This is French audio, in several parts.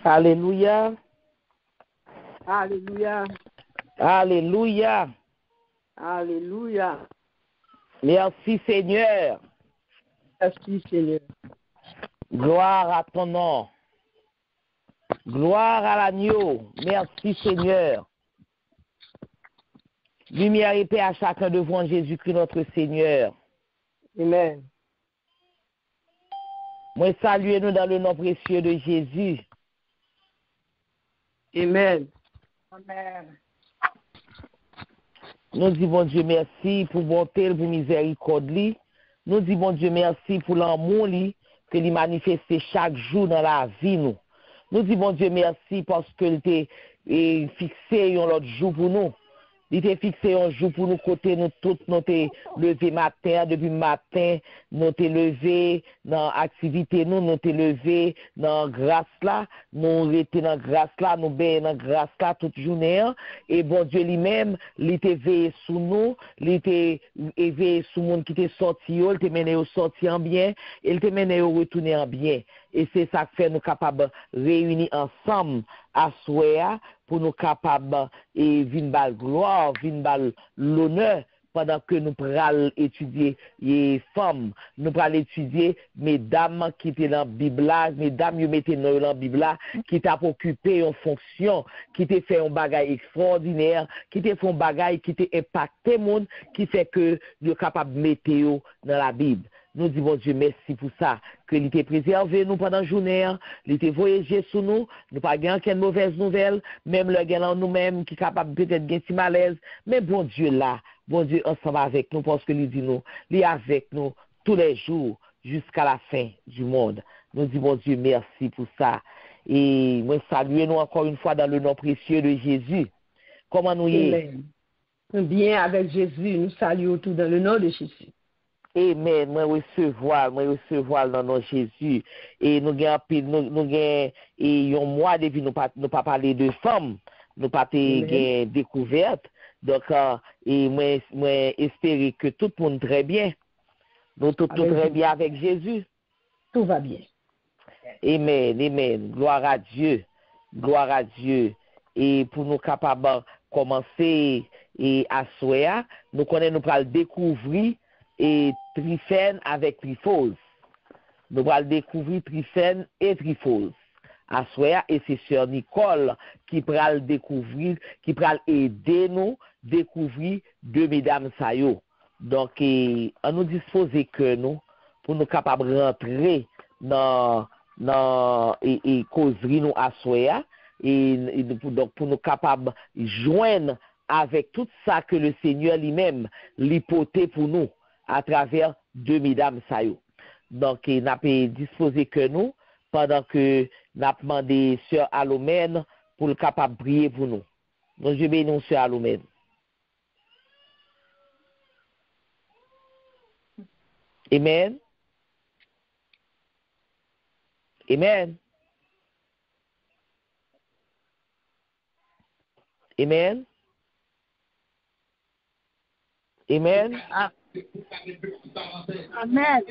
Alléluia. Alléluia. Alléluia. Alléluia. Merci Seigneur. Merci Seigneur. Gloire à ton nom. Gloire à l'agneau. Merci Seigneur. Lumière et paix à chacun de vous en Jésus-Christ notre Seigneur. Amen. Moi saluez-nous dans le nom précieux de Jésus. Amen. Amen. Nous disons Dieu merci pour bonté, pour miséricorde. Nous disons Dieu merci pour l'amour que lui manifeste chaque jour dans la vie. Nous disons Dieu merci parce qu'il t'a fixé un autre jour pour nous. Il t'a fixé un jour pour nous côté nous tous nous t'es levé matin depuis matin nous t'es levé dans activité nous t'es levé dans grâce là nous étions dans grâce là nous ben dans grâce là toute journée et bon Dieu lui-même il t'a veillé sur nous il t'a veillé sur monde qui t'est sorti il t'a mené au sorti en bien il t'a mené au retourner en bien et c'est ça que fait nous capables réunir ensemble à soir pour nous capables et vinn gloire, vinn l'honneur pendant que nous pral étudier les femmes, nous pral étudier mesdames qui étaient dans la Bible là, mesdames qui mettaient dans la Bible là, qui t'a occupé en fonction, qui t'a fait un bagage extraordinaire, qui t'a fait un bagage qui t'a impacté monde, qui fait que nous capable de mettre dans la Bible. Nous disons Dieu merci pour ça, que il t'a préservé nous pendant la journée, il t'a voyagé sur nous, nous pas gagné aucune mauvaise nouvelle, même le gars nous-mêmes qui est capable peut-être de si malaise, mais bon Dieu là, bon Dieu ensemble avec nous, parce que il dit nous, il est avec nous tous les jours jusqu'à la fin du monde. Nous disons Dieu merci pour ça. Et moi saluer nous encore une fois dans le nom précieux de Jésus. Comment nous y est? Bien avec Jésus, nous saluons tout dans le nom de Jésus. Amen. Moi recevoir dans nom de Jésus. Et nous avons un mois depuis nous pas parler de femmes, nous pas de découverte. Donc et moi espérer que tout le monde très bien. Nous tout très bien avec Jésus. Tout va bien. Amen. Amen. Gloire à Dieu. Gloire à Dieu. Et pour nous capables de commencer et à soir, nous connaissons nous pas découvrir et Tryphène avec Tryphose. Nous allons découvrir Tryphène et Tryphose. À soir, et c'est sœur Nicole qui va le découvrir, qui va aider nous découvrir deux mesdames sayo. Donc, on nous dispose que nous, pour nous capables de rentrer dans et causerie nous à soir, et donc pour nous capables de joindre avec tout ça que le Seigneur lui-même l'hypothèse pour nous à travers deux mesdames sayo. Donc, il n'a pas disposé que nous, pendant que nous avons demandé Sœur Alomène pour le capable de prier pour nous. Donc, je bénis Sœur Alomène. Amen. Amen. Amen. Amen. Amen.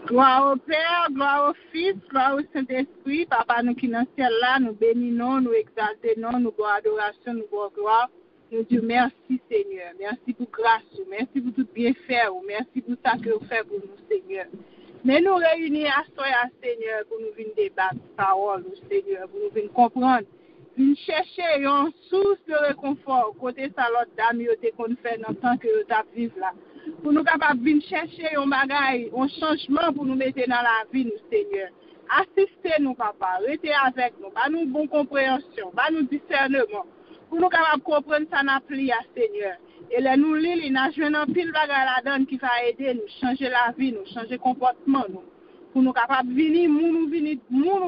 Gloire au Père, gloire au Fils, gloire au Saint-Esprit. Papa, nous qui dans le ciel là, nous bénissons, nous exaltons, nous bois adoration, nous bois gloire. Nous disons merci Seigneur. Merci pour grâce, merci pour tout bienfait, merci pour ça que vous faites pour nous Seigneur. Mais nous réunis à soi, Seigneur, pour nous venir débattre parole, Seigneur, pour nous venir comprendre. Venir chercher une source de réconfort côté ça l'autre dame qu'on fait dans le temps que nous vivons là. Pour nous capables de chercher un bagage, un changement pour nous mettre dans la vie, nous, Seigneur. Assistez-nous, papa. Restez avec nous. Pas nous bonne compréhension. Pas nous discernement. Pour nous capables de comprendre ça n'a pli à Seigneur. Et là, nous lisons, nous avons un pile bagage là-dedans qui va aider nous, changer la vie, nous, changer le comportement, nous. Pour nous capables de venir, nous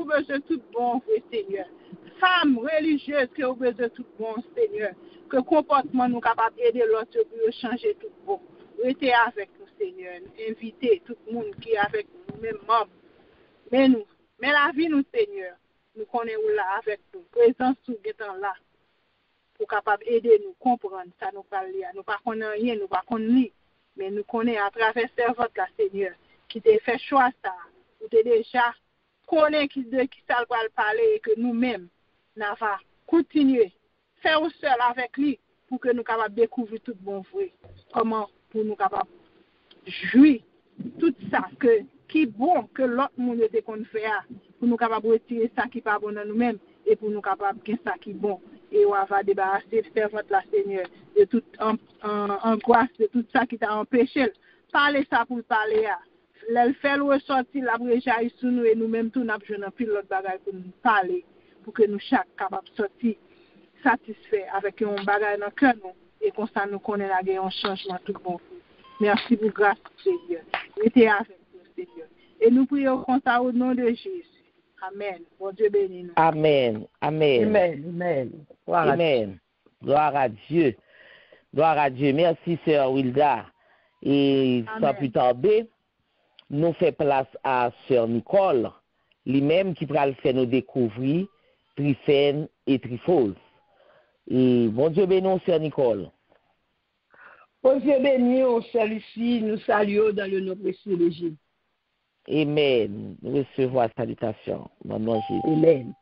besoin de tout bon, Seigneur. Femmes religieuses qui ont besoin de tout bon, Seigneur. Que le comportement nous capable d'aider l'autre pour changer tout bon. Restez avec nous, Seigneur. Invitez tout le monde qui est avec nous, même membres. Mais nous, mais la vie, nous, Seigneur, nous connaissons là avec nous. Présence tout étant là. Pour capable aider nous, comprendre ça, nous parler. Nous ne connaissons rien, nous ne connaissons rien. Mais nous connaissons à travers servante, la Seigneur, qui t'a fait choix ça. Ou t'es déjà connaît qui ça va parler et que nous-mêmes, nous va continuer, faire seul avec lui pour que nous capables découvrir tout bon vrai. Comment pour nous capables jouir tout ça qui bon que l'autre monde était qu'on fait pour nous capables retirer ça qui pas bon dans nous-mêmes et pour nous capables de ça qui bon et on va débarrasser fervente la Seigneur de toute angoisse de tout ça qui t'a empêché parler ça pour parler le faire ressortir la bréjaille sur nous et nous-mêmes tout n'a besoin d'un pilote bagage pour nous parler pour que nous chaque capable sortir satisfait avec un bagage dans cœur nous et comme ça nous connaît la un changement tout bon. Merci pour grâce Seigneur. Mettez avec nous Seigneur. Et nous prions comme ça au nom de Jésus. Amen. Bon Dieu bénit nous. Amen. Amen. Amen. Amen. Voilà. Amen. Gloire à Dieu. Gloire à Dieu. Merci, Sœur Wilda. Et sans plus tarder, nous fait place à Sœur Nicole, lui-même qui va le faire nous découvrir Tryphène et Tryphose. Et bon Dieu béni, Sœur Nicole. Bon Dieu béni, on salue ici, nous saluons dans le nom précieux de Jésus. Amen. Nous recevons la salutation dans le nom de Jésus. Amen.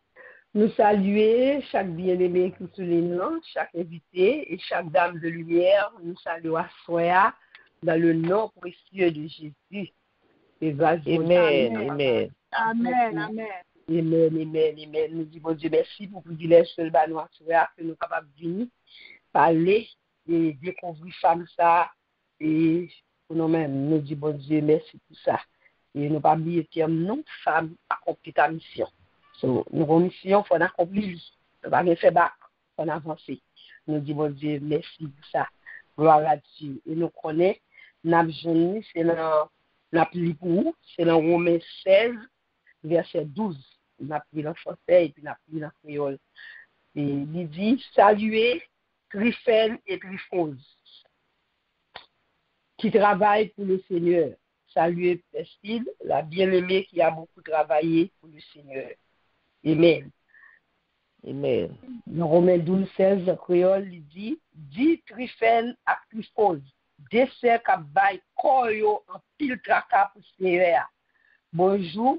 Nous saluons chaque bien-aimé qui est les noms, chaque invité et chaque dame de lumière. Nous saluons à soi dans le nom précieux de Jésus. Et Amen. Amen. Amen. Amen. Amen, amen, amen. Nous disons, bon Dieu, merci pour le privilège seul à nous que nous sommes capables de venir parler et découvrir femme ça. Et pour nous-mêmes, nous disons, bon Dieu, merci pour ça. Et nous pas oublier que non, femme accomplit ta mission. So, nous avons une mission, il faut accomplir. Nous pas faire bac, il faut avancer. Nous disons, bon Dieu, merci pour ça. Gloire à Dieu. Et nous connaissons, nous avons c'est dans la pli pour vous, c'est dans Romains 16, verset 12. On a pris en français et puis on a pris en créole. Et il dit, saluez Tryphène et Tryphose, qui travaillent pour le Seigneur. Saluez Priscille, la bien-aimée qui a beaucoup travaillé pour le Seigneur. Amen. Amen. Dans Romains 12, 16, créole, il dit Tryphène et Tryphose, dessert qui baille koyo en pile tracas pour Seigneur. Bonjour,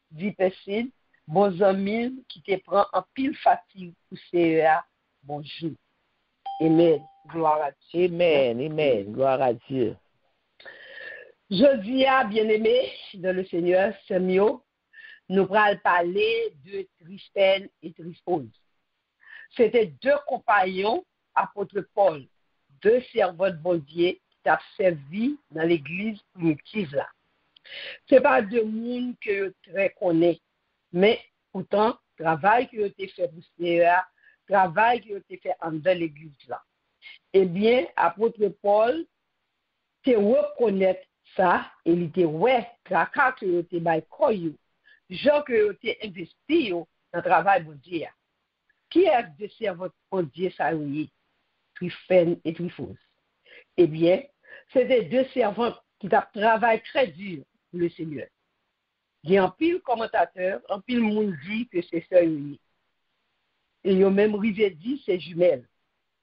dit Priscille. Bon amis qui te prend en pile fatigue pour Seigneur. Bonjour. Amen. Gloire à Dieu. Amen. Amen. Gloire à Dieu. Je dis à bien-aimé dans le Seigneur, c'est mieux. Nous allons parler de Tryphène et Tryphose. C'était deux compagnons, apôtre Paul, deux servants de bon Dieu qui ont servi dans l'église primitive là. Ce n'est pas deux monde que je très connais, mais pourtant, travail qui a été fait pour Seigneur, travail qui a été fait en dans l'église là. Eh bien, apôtre Paul, te reconnaître ça, et il était ouais, tracas qui a été by koyo, gens qui ont été investis dans le travail de Dieu. Qui est de servants de Dieu ça oui, Tryphène et Tryphose? Eh bien, c'était deux servants qui ont travaillé très dur pour le Seigneur. Il y a un pile commentateur, un pile monde dit que c'est ça oui. Et ils ont même rivé dit c'est jumelles.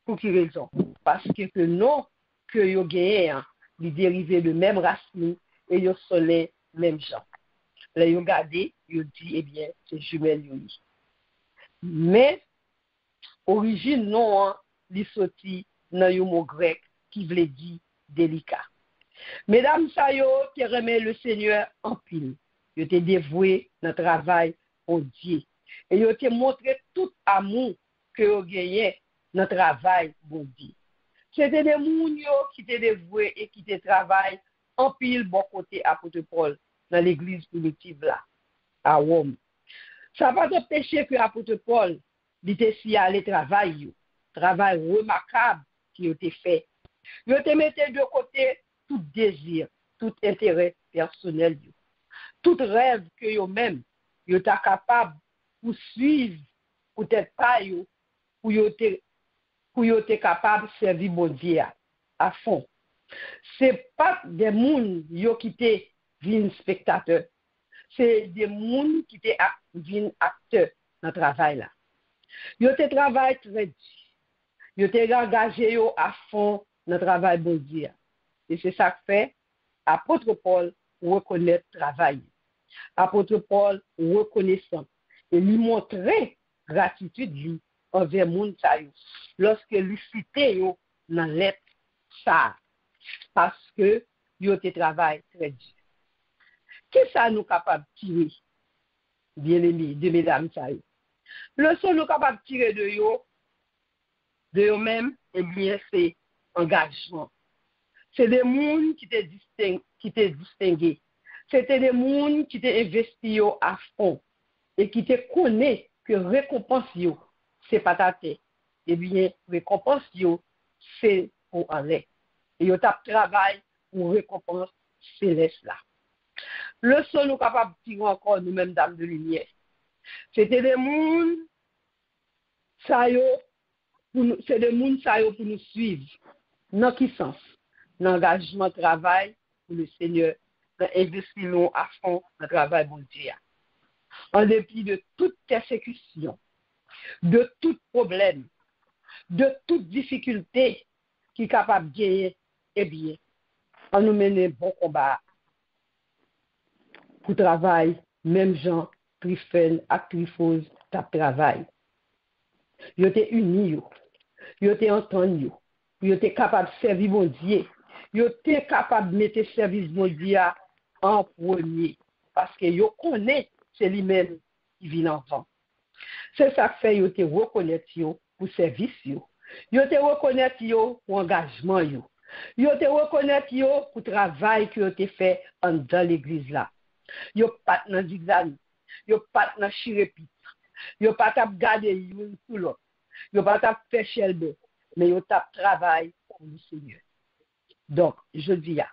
Pour quelle raison? Parce que le nom que ils ont gagné, ils dérivaient de même racine et ils sont les mêmes gens. Là, ils ont gardé, ils ont dit, eh bien, c'est jumelles oui. Mais, origine non, ils sorti dans un mot grec qui veut dire délicat. Mesdames, ça y est, qui remet le Seigneur en pile. Ils étaient dévoués dans le travail pour Dieu. Et ils ont montré tout amour que ils ont gagné dans le travail pour Dieu. C'était des gens qui étaient dévoués et qui étaient travaillent en pile bon côté apôtre Paul dans l'église primitive là, à Rome. Ça va pas empêcher que l'apôtre Paul était si allé travailler, travail remarquable qui a été fait. Il a été mis de côté tout désir, tout intérêt personnel, tout rêve que eux-mêmes, ils étaient capables de suivre, peut-être pas, pour ils étaient capables de servir mon Dieu à fond. Ce n'est pas des gens qui étaient des spectateurs. C'est des gens qui étaient des acteurs dans le travail là. Ils étaient travail très dur. Ils étaient engagés à fond dans le travail bon Dieu. Et c'est ça que fait apôtre Paul reconnaître le travail. Apôtre Paul reconnaissant et lui montrer gratitude lui envers monde ça lorsque lui cité yo dans lettre ça parce que yo te travail très dur. Qu'est-ce ça nous capable tirer bien-aimés de mesdames ça yo? Leçon nous capable tirer de yo même eh bien c'est engagement. C'est des gens qui te distingué. C'était des gens qui te investi à fond et qui te connaissent que récompense yo, c'est pas ta tête. Eh bien, récompense yo, c'est pour aller. Et yo tap travail pour récompense céleste là. Le son nous capable de tirer encore nous-mêmes dames de lumière. C'était des gens ça yo c'est des gens ça yo pour nous suivre. Dans qui sens? L'engagement travail pour le Seigneur, d'investir à fond dans le travail bon Dieu. En dépit de toute persécution, de tout problème, de toute difficulté qui est capable de gagner, eh bien, on nous mène bon combat pour travail, même Jean, Tryphène et Tryphose, tap travail. Ils étaient unis, ils étaient entendus, ils étaient capables de servir mon Dieu. Ils étaient capables de mettre le service de Dieu en premier. Parce que ils connaissent c'est lui-même qui vient avant. C'est ça que fait qu'ils te reconnaissent pour service. Ils te reconnaissent pour engagement. Ils te reconnaissent pour le travail qu'ils ont fait dans l'église là. Ils ne pas dans zigzag. Ils ne pas dans chirépite. Ils ne pas garder une sur l'autre. Ils ne pas faire chelbe. Mais ils travaillent pour le Seigneur. Donc, je dis à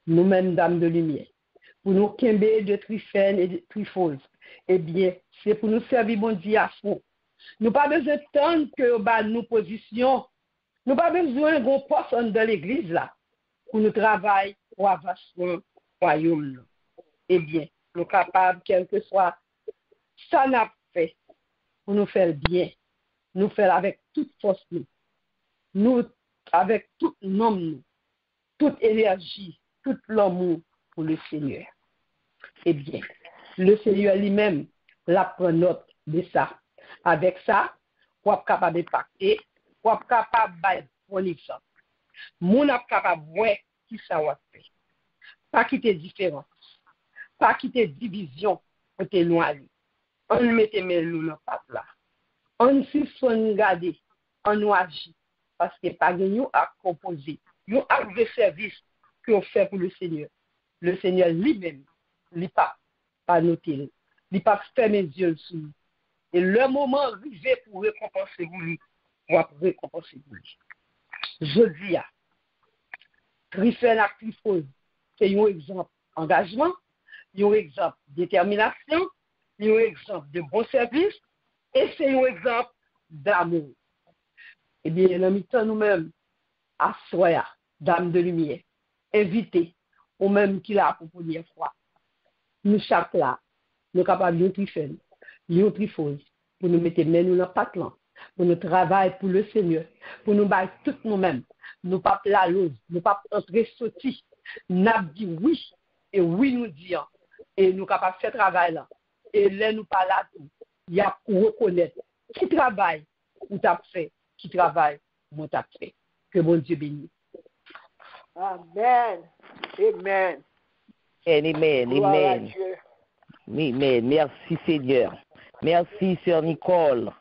nous-mêmes, dames de lumière, pour nous quimber de Tryphène et de Tryphose, eh bien, c'est pour nous servir bon Dieu à fond. Nous pas besoin de temps que nous position. Nous pas besoin de poste dans l'église là, pour nous travailler pour avancer le royaume. Eh bien, nous sommes capables, quel que soit ça n'a fait, pour nous faire bien, nous faire avec toute force, nous avec tout nom, toute énergie, tout l'amour pour le Seigneur. Eh bien, le Seigneur lui-même la prend note de ça. Avec ça, on est capable d'impacter, on est capable de bon exemple. On est capable de voir qui ça va faire. Pas quitter différence, pas quitter division pour te noyer. On met nous dans pas là. On s'y son garder, on nous agit parce que pas nous à composer. Nous avons des services qu'on fait pour le Seigneur. Le Seigneur lui-même, il n'est pas noté, il n'est pas fermé les yeux sur nous. Et le moment arrivé pour récompenser vous lui, on va récompenser vous lui. Je dis à Tryphène et Tryphose, c'est un exemple d'engagement, un exemple de détermination, un exemple de bon service, et c'est un exemple d'amour. Eh bien, nous mettons nous-mêmes à soya, dame de lumière, invité, ou même qui l'a pour première fois. Nous chaque là, nous sommes capables de Tryphène, de Tryphose, pour nous mettre main nous dans le patlan, pour nous travailler pour le Seigneur, pour nous battre tout nous-mêmes. Nous pas la lose, nous pas entrer sortir. Nous dit oui, et oui nous disons, et nous sommes capables de faire travail là. Et là nous pas là tout. Il y a pour reconnaître qui travaille, ou t'as fait, qui travaille, ou t'as fait. Que bon Dieu bénisse. Amen. Amen. Amen. Amen. Amen. Merci Seigneur. Merci Sœur Nicole.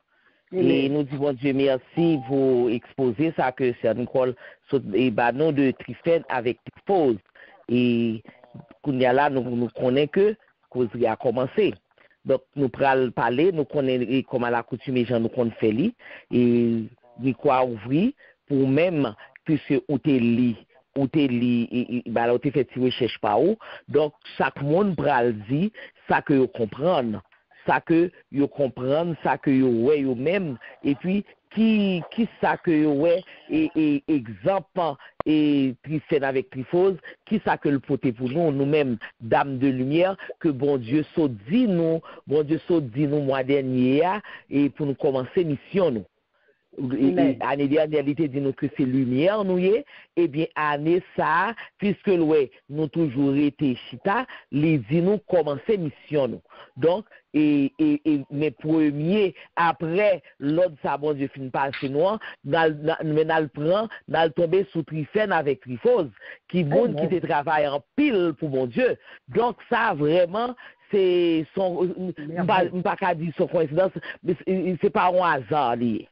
Amen. Et nous disons Dieu merci pour exposer ça que Sœur Nicole et nous de Tryphène avec Tryphose. Et là nous connaissons que causerie a commencé. Donc nous prenons parler, nous connaissons comme à l'accoutumée les gens nous connaissons faire et nous quoi ouvrir pour même puisque on te lit ou te fait recherche par où. Donc chaque monde pral dit ça que vous comprendre, ça que vous comprendre, ça que vous ouais vous même et puis qui ça que vous ouais et exemple et Tryphène avec Tryphose, qui ça que le poté pour nous-mêmes dames de lumière que bon Dieu so dit nous mois dernier et pour nous commencer mission nous. Année dernière, il était dit nous que c'est lumière, nous y est. Eh bien, année ça, puisque nous toujours été chita, les dit nous commencer mission nous. Donc, mes premiers, après, l'autre, ça, bon Dieu, fin passer noir, mais nous le prend, nous le tomber sous Tryphène avec Tryphose, qui monde qui te travaille en pile pour mon Dieu. Donc, ça, vraiment, c'est son, pas qu'à dire son coïncidence, mais c'est pas un hasard lié.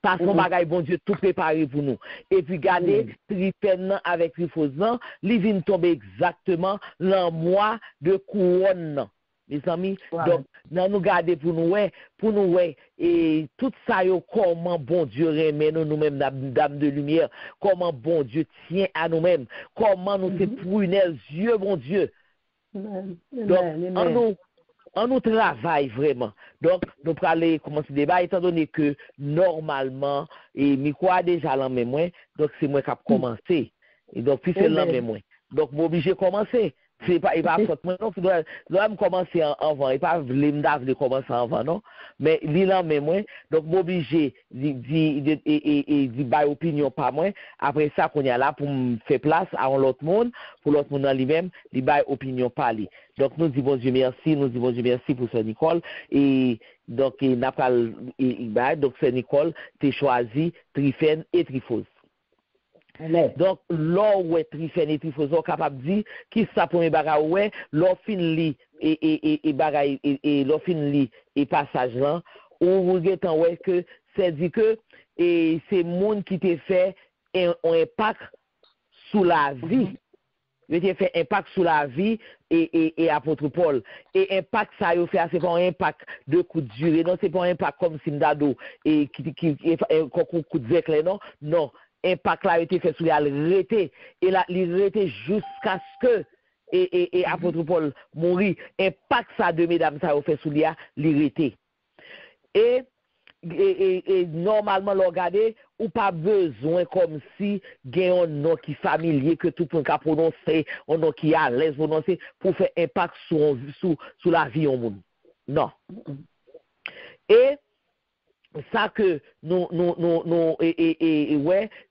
Parce qu'on bagaille bon Dieu tout préparé pour nous. Et puis regardez, Tryphène avec Tryphose, il vient tomber exactement le mois de couronne. Mes amis, donc, nous garder pour nous, et tout ça, comment bon Dieu remet nous-mêmes, dame de lumière, comment bon Dieu tient à nous-mêmes, comment nous fait prunelles yeux, bon Dieu. Donc, on nous travaille vraiment. Donc, nous allons aller commencer le débat, étant donné que normalement, et je crois déjà l'an même moins, donc c'est moi qui ai commencé. Et donc, puis c'est l'an même moins. Donc, je suis obligé de commencer. C'est pas, il va faute moi, non, je dois commencer avant. Il pas de commencer avant, non. Mais l'an même moins, donc, je suis obligé de bailler opinion par moi. Après ça, qu'on y a là pour me faire place à l'autre monde, pour l'autre monde dans lui-même, de bailler opinion par lui. Donc, nous disons Dieu merci, pour Saint Nicole. Et donc, donc Saint Nicole, tu as choisi Tryphène et Tryphose. Donc, là où Tryphène et Tryphose sont capables de dire qui ça pour mes bagages, ouais, l'on fin li et l'on fin li et passage là, où vous êtes en ouais que c'est dit que et c'est monde qui t'a fait un impact sur la vie. Il t'a fait impact sur la vie et apôtre Paul. Et impact ça il fait c'est pas un impact de coup de durée, non, c'est pas un impact comme Simdado et qui coup de bec non, non. Impact là a été fait sur l'arrêté et là l'arrêté jusqu'à ce que et apôtre Paul mourit. Impact ça de mesdames ça a fait sur l'arrêté et normalement regarder ou pas besoin comme si gagne un nom qui familier que tout le monde a prononcé un nom qui à l'aise prononcer pour faire impact sur la vie au monde. Non. Et ça que nous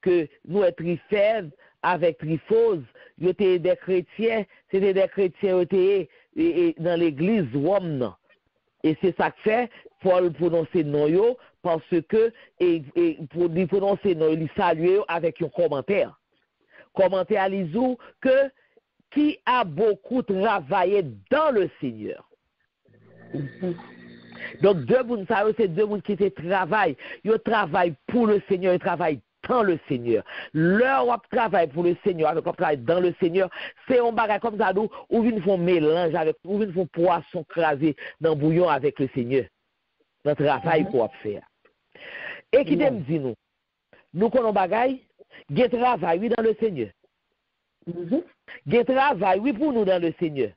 que nous être Tryphène avec Tryphose, c'était des chrétiens étaient dans l'église Rome. Et c'est ça que fait Paul prononcer non yo parce que pour lui prononcer non il salue avec un commentaire. Commentaire lisou que qui a beaucoup travaillé dans le Seigneur. Donc, deux mondes, ça, c'est deux mondes qui travaillent. Ils travaillent pour le Seigneur, ils travaillent dans le Seigneur. Leur travail pour le Seigneur, avec leur travail dans le Seigneur, c'est un bagage comme ça, où ils font mélange avec, où ils font poisson crasé dans le bouillon avec le Seigneur. Notre travail qu'on va faire. Et qui t'aime dit nous connaissons bagage, il y a travail, oui, dans le Seigneur. Il y a travail, oui, pour nous dans le Seigneur.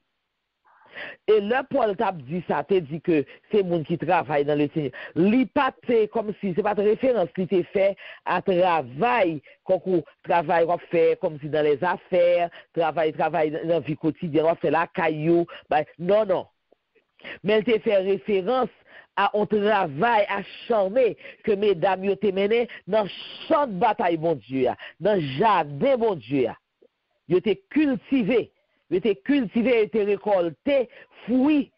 Et là, Paul t'a dit ça, t'a dit que c'est le monde qui travaille dans le Seigneur. L'hypathé, comme si, c'est pas de référence qui t'est fait à travail, travail qu'on fait comme si dans les affaires, travail dans la vie quotidienne, on fait la caillou, non, non. Mais elle t'a fait référence à un travail acharné que mesdames ont mené dans champ de bataille, mon Dieu, dans le jardin, mon Dieu. Ils ont cultivé. Il était cultivé, il était récolté, fruit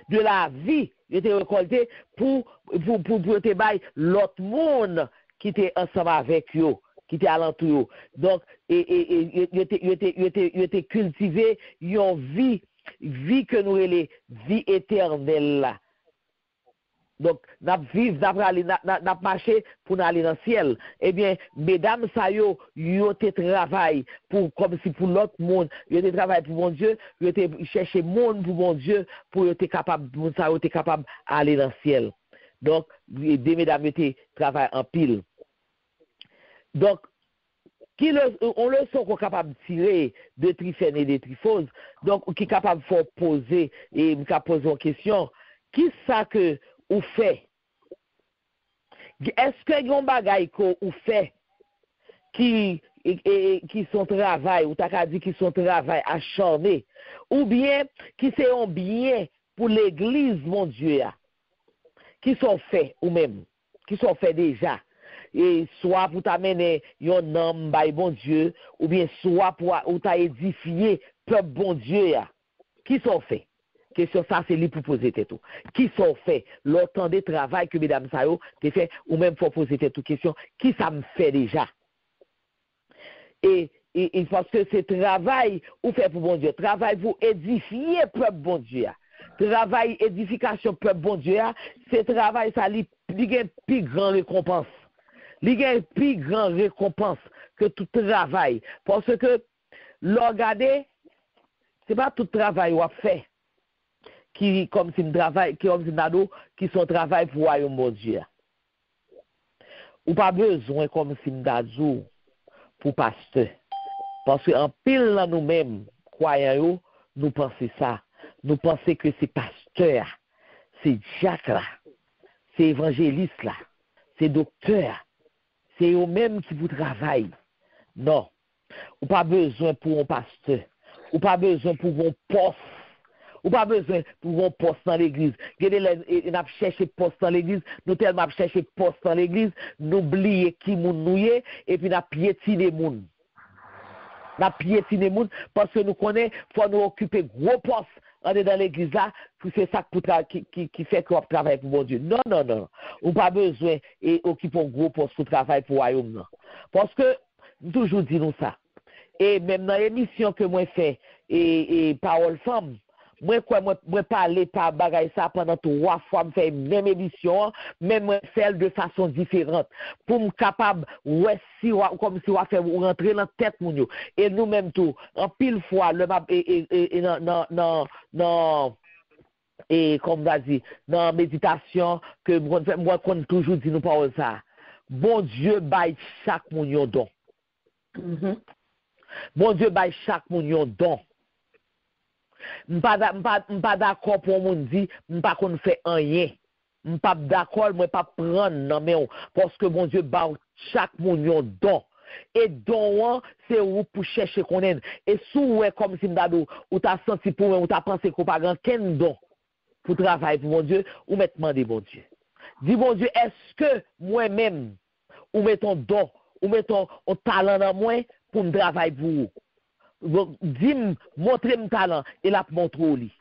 de la vie, il était récolté pour te bailler l'autre monde qui était ensemble avec eux, qui était alentour. Donc, il était cultivé une vie que nous avons, vie éternelle là. Donc, nous marché pour aller dans le ciel. Eh bien, mesdames, ça yo te travail pour, comme si pour l'autre monde, yo te travail pour mon Dieu, yo te chercher monde pour mon Dieu, pour yo te capable, ça yo te capable aller dans le ciel. Donc, des mesdames, yo te travail en pile. Donc, on le sent qu'on est capable de tirer de Tryphène et de Tryphose, donc, qui est capable de poser, et poser une question, qui ça que ou fait? Est-ce que yon bagay ko ou fait qui sont travail, ou t'as dit qui sont travail acharné, ou bien qui c'est un bien pour l'église, mon Dieu, qui sont faits ou même, qui sont faits déjà. Et soit pour t'amener un homme, bon Dieu, ou bien soit pour t'édifier peuple bon Dieu, ya. Qui sont faits? Question ça, c'est lui pour poser tout. Qui sont faits? L'autant de travail que mesdames ça yo, t'es fait, ou même faut poser toute question, qui ça me fait déjà? Et parce que c'est travail ou fait pour bon Dieu, travail pour édifier peuple bon Dieu. Travail, édification peuple bon Dieu, c'est travail, ça lui gagne plus grand récompense. Lui gagne plus grand récompense que tout travail. Parce que, regardez, c'est pas tout travail qu'on fait qui comme si travail, qui comme si nado, qui sont travail pour royaume bon Dieu. Ou pas besoin comme si m'dadou pour pasteur. Parce qu'en pile dans nous-mêmes, croyants, nous pensons ça. Nous pensons que c'est pasteur, c'est diacre là, c'est évangéliste là, c'est docteur, c'est eux-mêmes qui vous travaillent. Non. Ou pas besoin pour un pasteur. Ou pas besoin pour un poste. Ou pas besoin pour un poste dans l'église. On a cherché poste dans l'église, nous tellement cherché poste dans l'église, nous oublions qui nous est et puis nous piétiner moun. Nous piétiner moun parce que nous connaissons, faut nous occuper gros poste dans l'église là, c'est ça qui fait qu'on travaille pour mon Dieu. Non, non, non. On n'a pas besoin et occuper un gros poste pour travailler pour le royaume. Non. Parce que, toujours dit nous ça. Et même dans l'émission que moi fais, et Parole Femme, moi parler par bagaille ça pendant 3 fois, me faire même émission, même moi faire de façon différente pour me capable ouais si comme si on va faire rentrer dans tête mon yo. Et nous même tout en pile fois le non et comme on dit dans méditation que moi qu'on toujours dit nous parole ça. Bon Dieu baille chaque mon yo don. Bon Dieu baille chaque mon yo don. M'pas d'accord pour moun dit m'pas qu'on fait rien. M'pas d'accord moi pas prendre non mais parce que bon Dieu ba chaque moun yon don. Et don c'est où pour chercher connaître et sous ouais comme si m'dadou ou t'a senti pour ou t'a pensé qu'on pas grand ken don pour travailler pour mon Dieu ou mettre demander bon Dieu. Dis bon Dieu est-ce que moi-même ou mettons don ou mettons un talent dans moi pour me travailler pour vous. Dis-moi, montrez mon talent, et la montre au lit.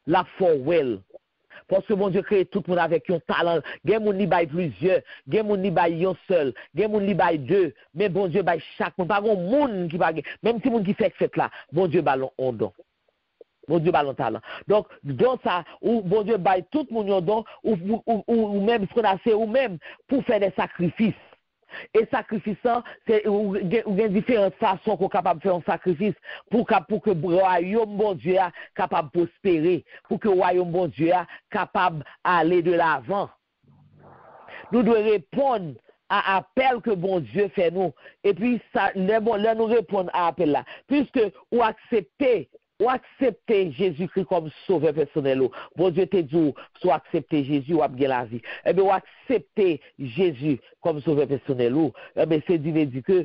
La for well. Parce que mon Dieu crée tout le monde avec un talent. Gen moun li bay plusieurs, gen moun li bay yon seul, gen moun li bay 2, mais bon Dieu bay chaque monde. Pas gon moun qui bagay, même si moun qui fait là, bon Dieu ballon on don. Bon Dieu ballon talent. Donc dans ça, ou bon Dieu bay tout le monde yon don, ou même ce qu'on a fait, ou même pour faire des sacrifices. Et sacrifice, c'est il y a différentes façons qu'on est capable de faire un sacrifice pour que le royaume bon Dieu soit capable de prospérer, pour que le royaume bon Dieu soit capable d'aller de l'avant. Nous devons répondre à l'appel que bon Dieu fait nous. Et puis, là, nous répondons à l'appel là. Puisque ou accepter Jésus-Christ comme sauveur personnel. Bon Dieu te dit, soit accepter Jésus ou abgé la vie. Eh bien, ou accepter Jésus comme sauveur personnel. Eh bien, c'est dit que,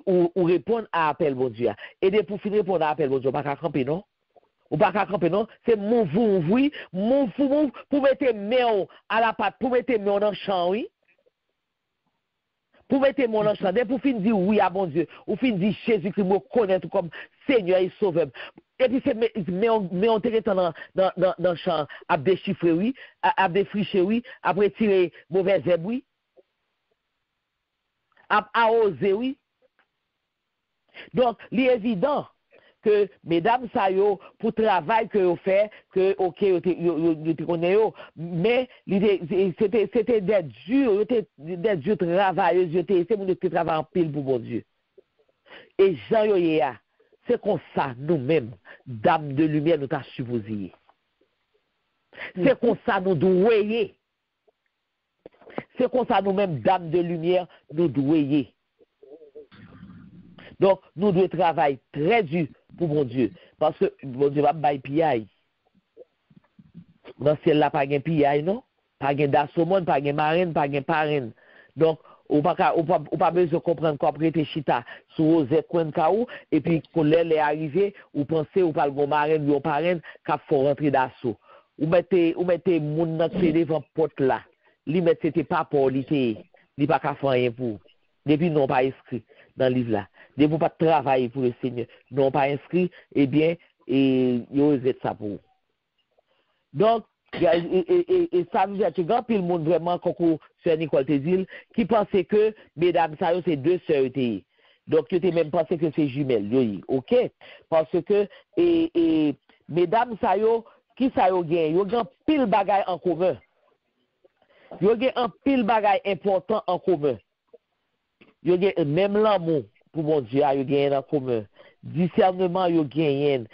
ou répondre à l'appel, bon Dieu. Et de pour finir répondre à l'appel, bon Dieu, pas qu'à camper, non? Ou pas qu'à camper, non? C'est move, pour mettre main à la patte, pour mettre main dans le champ, oui? Pour mettre mon enchant, pour finir dire oui à bon Dieu, ou finir dire Jésus-Christ me connaît comme Seigneur et Sauveur. Et puis c'est mais on te dans le champ, à déchiffrer oui, à défricher oui, à retirer mauvais herbe oui, à arroser oui. Donc, il est évident que mesdames ça yo pour travail que vous fait que OK yo te connais yo mais c'était des durs travailleuses c'est mon qui travaille en pile pour bon Dieu et Jean yo c'est comme ça nous-mêmes dames de lumière nous t'a supposé c'est comme ça nous doyer c'est comme ça nous-mêmes dames de lumière nous doyer. Donc nous devons travailler très dur pour mon Dieu. Parce que mon Dieu va bailler piaille. Dans ce ciel-là, pas de piaille, non? Pas de dassomon, pas de marine, pas de parraine. Donc, ou pas besoin de comprendre qu'on prête chita sur Rosette coin kaou et puis quand l'aile est arrivé, ou pensez ou pas le marine ou parraine, qu'il faut rentrer d'assaut. Ou mettez moun dans devant porte là. li met c'était pas pour li pas qu'à faire rien pour. Depuis non pas inscrit dans le livre là. Depuis pas travailler pour le Seigneur, non pas inscrit, eh bien et yo ça pour. Donc et ça veut dire que grand pile monde vraiment comme Sœur Nicole te dit qui pensait que mesdames ça c'est deux sœurs. Donc tu t'es même pensé que c'est jumelles, OK? Parce que et mesdames ça qui ça yo gagne, yo gagne pile bagaille en commun. Yo gagne un pile bagaille important en commun. Yo gagne même l'amour pour mon Dieu, yo gagne en commun. Discernement yo gagne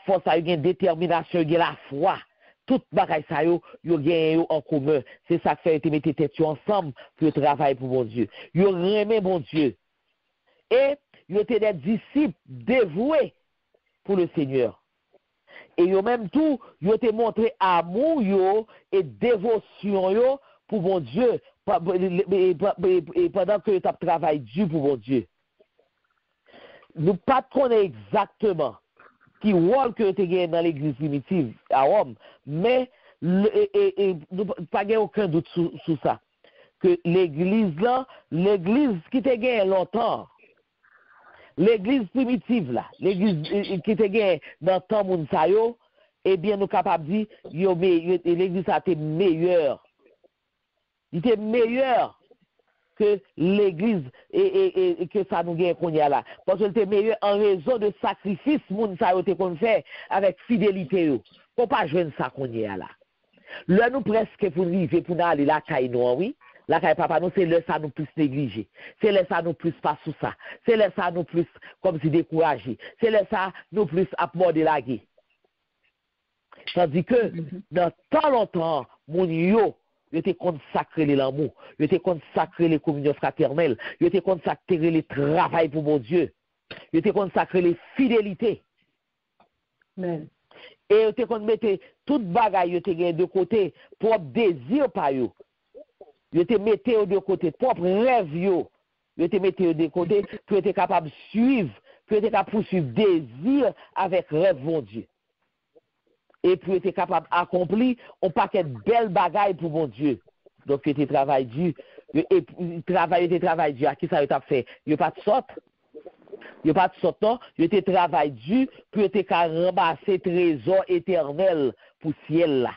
force, yo gagne détermination, yo gagne la foi. Tout bagaille ça yo gagne en commun. C'est ça que fait te mettre tête ensemble pour travailler pour mon Dieu. Yo remet mon Dieu. Et yo étaient des disciples dévoués pour le Seigneur. Et yo même tout, yo te montré amour yo et dévotion yo pour mon Dieu pendant que tu travailles dur pour mon Dieu. Nous pas connaître exactement qui rôle que tu gagné dans l'église primitive à Rome, mais nous pas aucun doute sur ça que l'église qui te gagné longtemps. L'église primitive là, l'église qui te gagne dans temps moun sa yo, eh bien nous capable dire l'église a été meilleure. Il était meilleur que l'église et que ça nous gagne qu'on y a là. Parce qu'elle était meilleure en raison de sacrifice moun sa yo te qu'on fait avec fidélité yo. Faut pas joindre ça qu'on y a là. Là nous presque pour arriver pour aller la caille nous oui. La caille papa nous c'est là ça nous plus négligé. C'est là ça nous plus pas sous ça. C'est là ça nous plus comme si découragé. C'est là ça nous plus aborder la guerre. Tandis que dans tant longtemps mon yo était consacré l'amour, il était consacré les communions fraternelles, il était consacré le travail pour mon Dieu. Il était consacré les fidélités. Amen. Et il était consacré toute bagaille, il était de côté propre désir par yo. Il était metté de côté propre rêve yo. Il était metté de côté pour être capable de suivre, pour être capable de poursuivre désir avec rêve mon Dieu. Et pour être capable d'accomplir un paquet de belles bagailles pour mon Dieu. Donc, il était travail dur. Et travail dur. À qui ça a fait? Il n'y a pas de sorte. Il n'y a pas de sorte, non. Il était travail dur pour être capable de ramasser trésor éternel pour le ciel là.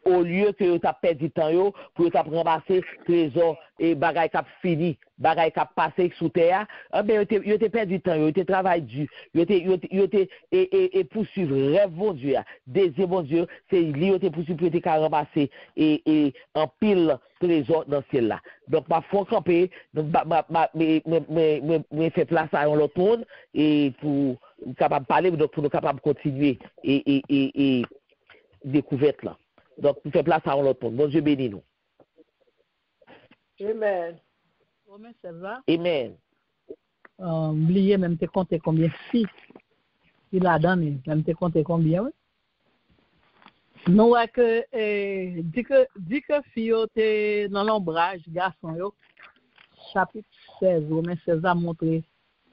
Au lieu que tu as perdu temps pour ramasser trésor et bagaille cap fini, bagaille cap passé sous terre, ben tu as perdu temps, tu travail dur, et poursuivre rêve mon Dieu, désir mon Dieu, c'est lui tu poursuivre pour te ramasser et en pile trésor dans ciel là. Donc ma foi camper, donc me fait place à l'autre monde et pour capable parler donc pour nous capable continuer et découverte là. Donc, nous faisons place à l'autre monde. Bon Dieu bénis nous. Amen. Amen, ça va? Amen. Oubliez même te compter combien de filles il a donné. Même te compter combien, oui? Nous, que, dit que fille était dans l'ombrage, garçon, yo, chapitre 16, Romains 16 a montré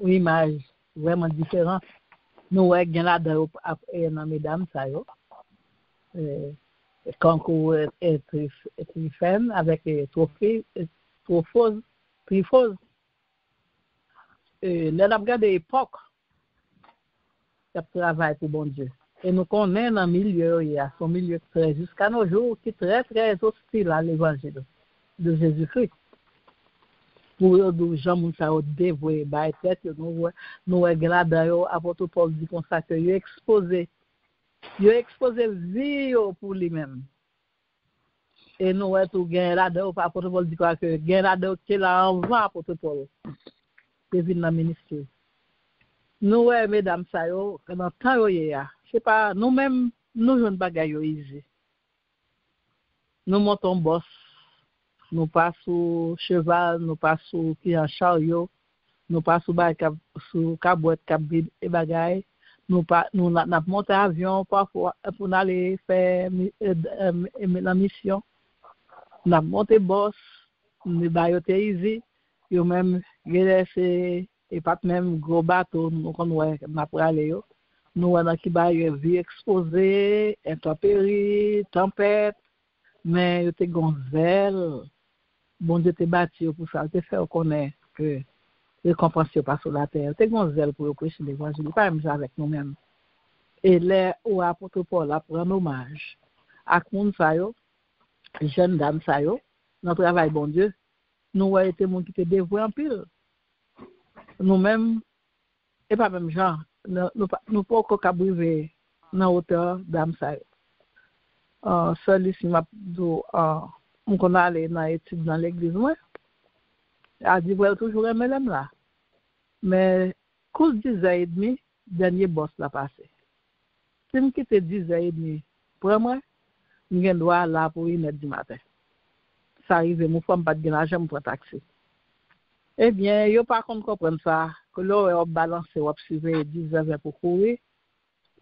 une image vraiment différente. Nous, gain là-dedans, dans mesdames, ça, yo. Concours et Tryphène avec Tryphose. Nous avons regardé l'époque qui travaille pour bon Dieu. Et nous connaissons dans le milieu, il y a son milieu très, jusqu'à nos jours, qui est très, très hostile à l'évangile de Jésus-Christ. Pour nous, gens qui sont dévoués, nous regardons, apôtre Paul dit comme ça, que il a exposé vie pour lui-même. Et nous avons tout gagné là-dedans, apôtre Paul dit quoi que gagné là-dedans, qui là en va, apôtre Paul, qui vient dans le ministère. Nous, mesdames, ça, dans le temps, je sais pas, nous-mêmes, nous jeunes bagailles ici. Nous montons boss, nous passons au cheval, nous passons qui en chariot, nous passons sous cabouette, et bagailles. Nous montons avion parfois pour aller faire la mission. Nous montons boss, nous bailloter ici, nous même et pas même gros bateau nous connaissons pour aller nous on a qui baille vie exposée intempérie tempête mais yo te gonzel. Bon Dieu te bâti pour ça, te fait connaître que récompense pas sur la terre. Te gonzel pour prêcher l'évangile, pas même avec nous-mêmes. Et là où apôtre Paul a prendre hommage à moun sa yo, jeune dame sa yo, dans travail bon Dieu, nous avons été moun qui te dévoué en pile. Nous-mêmes et pas même genre, nous pas encore briver dans hauteur dame sa yo. Seul ici m'a dit on qu'on aller dans étude dans l'église moi. A dit voilà toujours même là. Mais cours 10h30 dernier boss l'a passé. Si me quitte 10h30 pour moi, je dois là pour 1h du matin. Ça arrive mon femme pas de l'argent pour taxi. Eh bien, yo pas comprendre ça que là on balance on suivre 10h20 pour courir.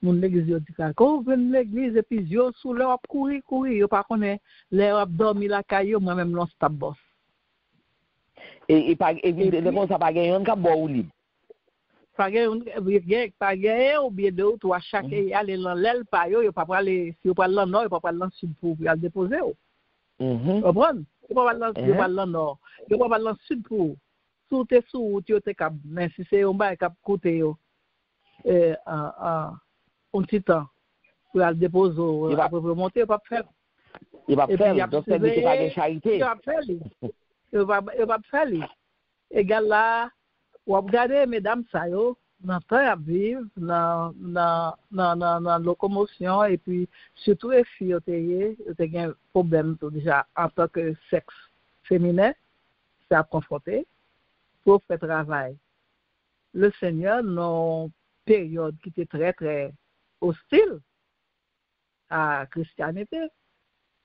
Mon l'église yo dit quand vient l'église et puis yo sous leur courir yo pas connaît leur dormi la caillou moi même non stop boss. Et pas évidemment ça pas gagner un cap bon ou libre. Pas gagner ou bien deux ou trois chaque aller dans l'aile pa yo pas aller si yo pas dans nord yo pas dans sud pour aller déposer. Comprendre? Yo pas dans nord, yo pas dans sud pour sous te sous tu te cap mais si c'est on ba cap côté yo un petit temps pour aller déposer après remonter pas faire. Il va faire donc c'est pas de charité. Il va faire égal là ou regarder mesdames ça yo dans temps à vivre dans locomotion et puis surtout les filles ont un problème tout déjà en tant que sexe féminin ça a confronté pour faire travail. Le Seigneur dans période qui était très très hostile à christianité,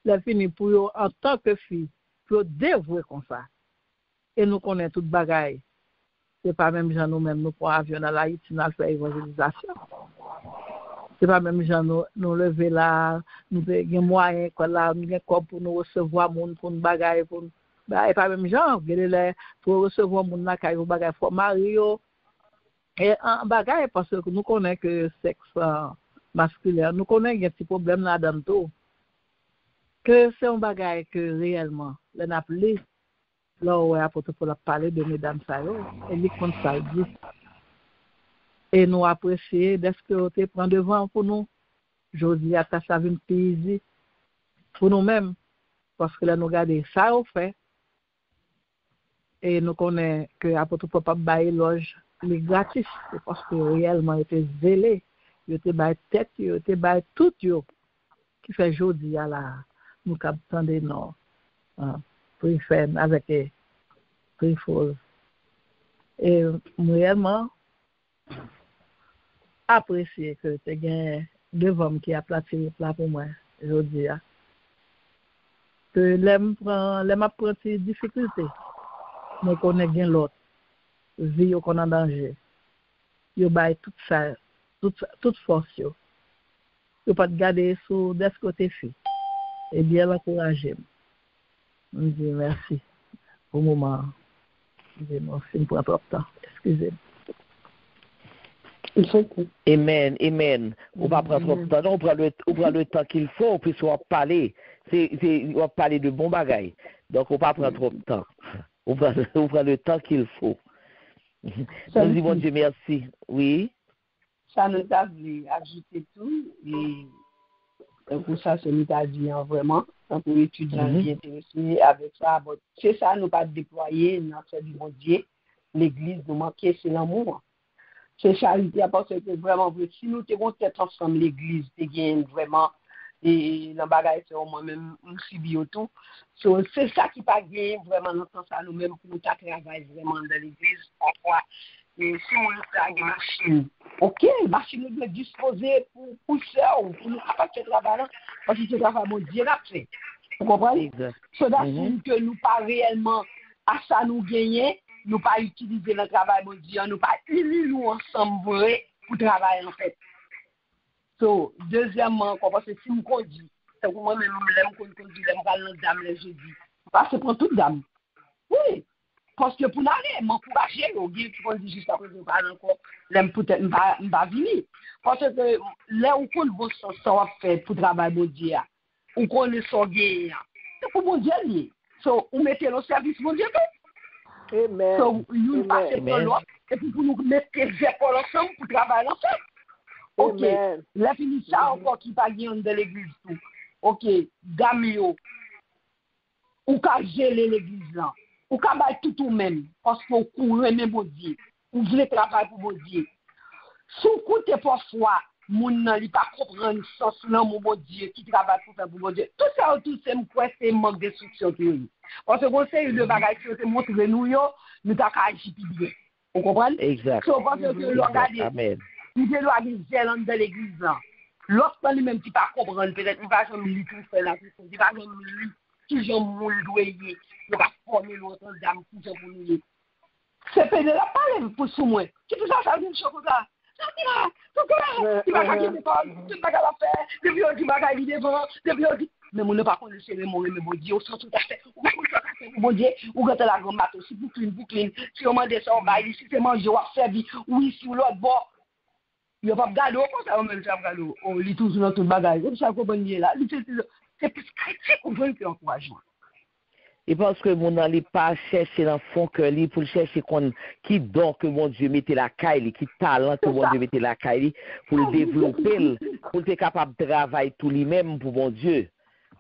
la fini pour eux en tant que fille pour dévouer comme ça. Et nous connaissons toute bagaille. C'est pas même gens nous-mêmes nous prenons avion dans l'Haïti nous faire évangélisation. C'est pas même gens nous lever là, nous avons moyen quoi là, nous avons quoi pour nous recevoir monde pour nous bagaille pour et pas même gens pour recevoir monde là caillou bagaille faut Mario. Et en bagaille parce que nous connaissons que sexe masculin, nous connaissons un petit problème là-dedans tout. Que c'est un bagaille que réellement, l'on appelé, là où apôtre pour parler de mesdames ça, et lui comme ça dit. Et nous apprécier dès que tu prends devant pour nous. Je dis à ta savine pays pour nous-mêmes, parce que là nous regardons ça au fait. Et nous connaissons que l'apôtre ne peut pas bailler loge les gratis, c'est parce que réellement il était zélé, il était bailler tête, il était bailler tout yo, qui fait jodi à la nous captons des noms, pour faire avec les faux. Et réellement apprécier que tu as deux hommes qui a placé là pour moi jodi à que l'aime apprendre ces difficultés. Mais qu'on ait bien l'autre, vie qu'on a en danger. Yo bail tout ça, toute force yo. Yo pas de garder sur des côtés fi. Et bien l'encourager. On dit merci. Au moment, c'est pour un temps. Excusez-moi. Amen, amen. On va prendre trop de temps, on prend le temps qu'il faut, puis on va parler. On va parler de bon bagaille. Donc on va prendre trop de temps. On prend le temps qu'il faut. Nous disons Dieu merci. Oui. Ça nous a voulu ajouter tout. Et pour ça, c'est nous a dit vraiment. Pour étudiants bien intéressés avec ça. Bon, c'est ça, nous pas déployer dans notre du bon Dieu. L'église nous manquait, c'est l'amour. C'est charité parce que vraiment, si nous avons tête ensemble, l'église, c'est vraiment. Et le bagage, c'est moi-même, on subit tout. C'est ça qui pas gagné vraiment dans ça nous-mêmes pour nous travailler vraiment dans l'église. Pourquoi? Et si on a une machine, ok, machine doit disposer pour ça ou pour nous capables de travailler, parce que ce travail, mon Dieu l'a fait. Vous comprenez? C'est d'ailleurs que nous pas réellement à ça nous gagner, nous pas utiliser le travail, mon Dieu, nous pas unir nous ensemble pour travailler en fait. So, deuxièmement, parce que si je conduis, c'est pour moi-même, je conduis, je parle de dame le jeudi. Parce que pour toute dame. Oui. Parce que pour aller, m'encourager, qui conduit juste après, je parle encore, peut-être pas venir. Parce que là où on veut ça fait pour travailler mon Dieu, on connaît son guerre, pour mon Dieu lié. So, on mettait le service mon Dieu. Amen. So, nous passons pour l'autre, et puis pour nous mettre les épaules ensemble pour travailler ensemble. Ok, Amen. la fini ça encore qui pas bien de l'église tout. Ok, Gamio, ou qu'à gérer l'église là, ou qu'à battre tout ou même, parce qu'on court même bon Dieu, ou voulez travailler pour bon Dieu. Sous côté parfois, moun nan li pas comprendre sens là mon bon Dieu qui travaille pour faire pour bon Dieu. Tout ça tout c'est quoi c'est manque d'instruction qui parce que conseil de bagages qui te montre nous yo, nous t'a agir bien. Vous comprenez? Exact. So parce que regardez. Amen. Il y a des gens de l'église là. L'autre lui-même qui pas comprendre peut-être il va jamais lire tout faire là, il va jamais lire qui j'en moule doyer, il va former l'autre dame qui j'en moule. C'est pas de la parole pour sous moi. Qui tout ça ça vient chocolat. Il va gagner des paroles, tu vas la faire, depuis on dit bagaille vide devant, depuis on dit mais mon ne pas connaître c'est mon bon Dieu, on sent tout à fait. Ou pas mon Dieu, ou quand la grand bateau, si boucline, si on demande ça on va ici, c'est manger ou servir, oui sur l'autre bord. Il n'y a pas de gado, comme ça, on même ça, gado. On lit toujours dans tout le bagage. Comme ça, qu'on est là. C'est plus critique qu'on veut qu'encouragement. Et parce que mon n'allait pas chercher dans le fond que lui pour chercher qui don que mon Dieu mettait la caille, qui talent que mon Dieu mettait la caille, pour le développer, pour être capable de travailler tout lui-même pour mon Dieu.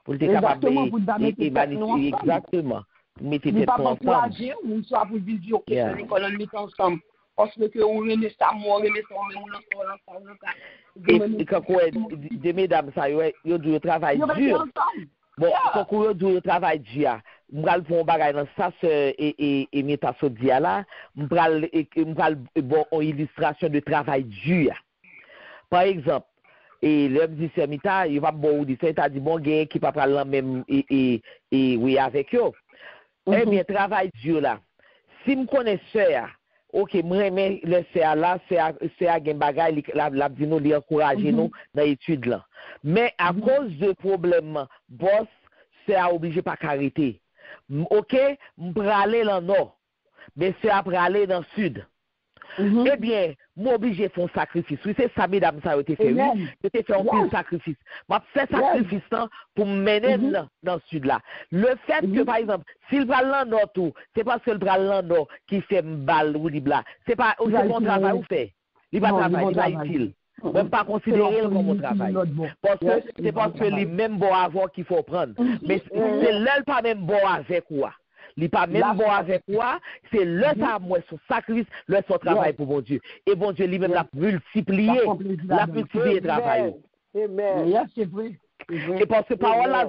Pour être capable de magnifier. Exactement. Mettez tête ensemble. Pas encourager, ou soit pour dire, ok, l'école, on met ensemble. Parce que on remet ça, on remet ça, on et quand des mesdames, ça, ils doivent travailler dur. Bon, quand ils doivent travailler dur, je vais faire un bagage dans ça, et Meta Sodia là, je vais bon une illustration de travail dur. Par exemple, et l'homme dit c'est Meta, il va bon dire ça, il a dit bon, gain qui pas parler même et oui avec eux. Eh bien, travail dur là. Si je connais ça, ok, moi, le CA là, c'est à gen bagay, la dit nous, li encourager nous dans l'étude là. Mais à cause de problème, boss, c'est à obligé pas arrêter. Ok, m'braler dans le nord, mais c'est à braler dans le sud. Eh bien, moi obligé de faire un sacrifice. Oui, c'est ça, mesdames, ça a été fait. Oui, j'ai fait un peu sacrifice. Moi, fait sacrifice pour me mener dans le sud là. Le fait que, par exemple, s'il va dans le nord tout, c'est parce que le bras dans le nord qui fait balle ou là. C'est pas mon travail ou fait. Il va travailler, il va utile. Même pas considérer comme mon travail. Parce que c'est parce que les mêmes bon avant qu'il faut prendre. Mais c'est l'elle pas même bon avec quoi. Il n'est pas même bon avec moi, c'est le ça, moi, son sacrifice, le son travail pour mon Dieu. Et bon Dieu lui-même l'a multiplié le travail. Amen. C'est vrai. Et parce que parole là,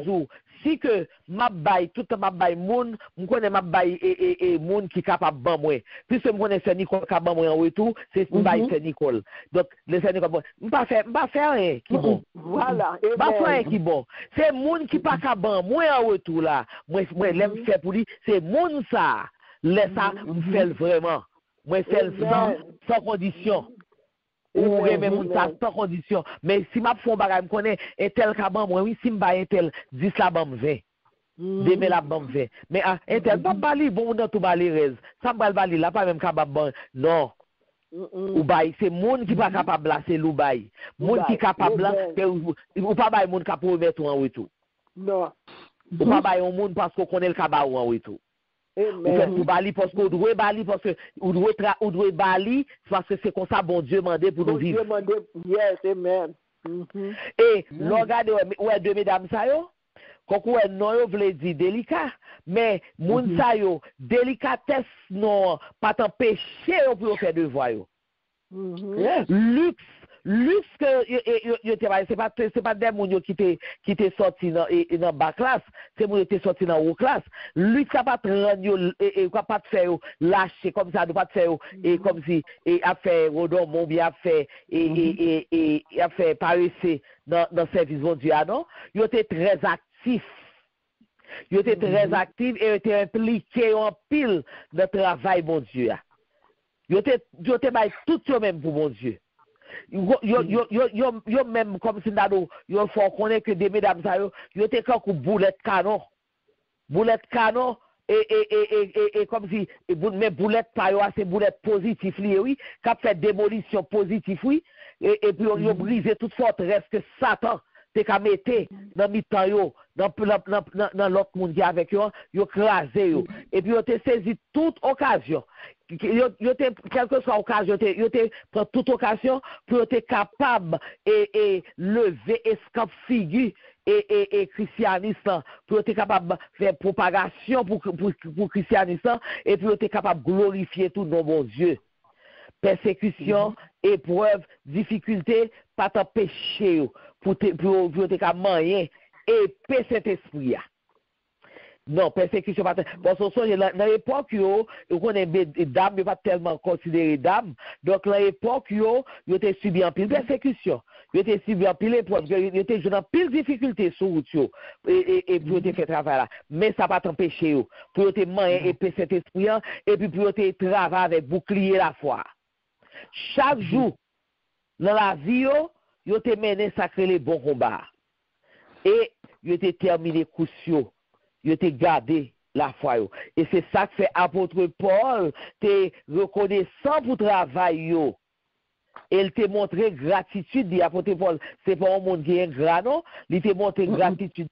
si que ma baille, tout ma baille moun, je connais ma baille et moun qui capable ban moi. Puisque je connais Saint Nicole qui ban moi en retour, c'est ma baille Saint Nicole. Donc le Saint Nicole, je pas faire rien qui bon. Voilà. Pas faire rien qui bon. C'est moun qui pas capable ban moi en retour là. Moi l'aime faire pour lui, c'est moun ça. Laisse ça me fait vraiment. Moi fait sans condition. Ou même moun ça sans condition. Mais si m'a font bagay me connaît et tel ka ban moi oui si m'ba un tel 10 la ban 20. Demain la ban 20. Mais un tel pas bali bon dans tout bali rez. Ça m'bal bali là pas même capable ban. Non. Ou bay c'est moun qui pas capable là c'est lou bay. Moun qui capable là ou pas bay moun capable mettre en retour. Non. Ou pas bay un moun parce qu'on connaît le kaba ou en retour. Ou fait pour bali parce que ou doit bali parce que ou doit bali parce que c'est comme ça bon Dieu mandé pour nous vivre. Yes, amen. Et regardez ouais deux mesdames ça yo quand ouais non yo veut dire délicat mais moun ça yo délicatesse non pas t'empêcher pour faire devoir yo. Luxe que c'est pas des moun qui t'est sorti dans bas classe, c'est moun qui sorti dans haut classe. Luxe ça pas te rendre et pas te faire lâcher comme ça, pas te faire et comme si et a fait rodon mon bien a fait et a fait paraisser dans service bon Dieu non, yo était très actif. Yo était très actif et était impliqué en pile de travail bon Dieu. Yo était bail tout yo même pour bon Dieu. Yo même comme si nado yo faut connaître que des mesdames ça yo te comme boulette canon et comme si mais boulette pas yo c'est boulette positif li oui qui fait démolition positif oui et puis yo briser toute forteresse que Satan te ka mette dans mi-temps yo, dans l'autre monde qui avec yo crasé yo. Et puis yo te saisi toute occasion. Yo te quelle que soit occasion, yo te prend toute occasion pour être capable et lever escamp figure et christianisme pour être capable de faire propagation pour christianisme et pour être capable de glorifier tout nos bon Dieu. Persécution, épreuve, difficulté, pas t'empêcher pour être capable et cet esprit. Non, persécution, parce que dans l'époque, on connaît des dames, mais pas tellement considérées dames. Donc, dans l'époque, ils ont subi un pile persécution. Ils ont subi un pile épreuve. Ils ont joué en pile difficulté sur route. Et pour te faire travail là. Mais ça va t'empêcher. Pour te manger et paix cet esprit. Et puis pour te travailler avec bouclier la foi. Chaque jour, dans la vie, ils ont mené sacré les bons combats. Et ils ont terminé cruciaux. Yo te gardé la foi. Et c'est ça que fait apôtre Paul, te reconnaissant pour travail yo. Il te montré gratitude, dit apôtre Paul, c'est pas un monde qui est ingrat, non? Il te montré gratitude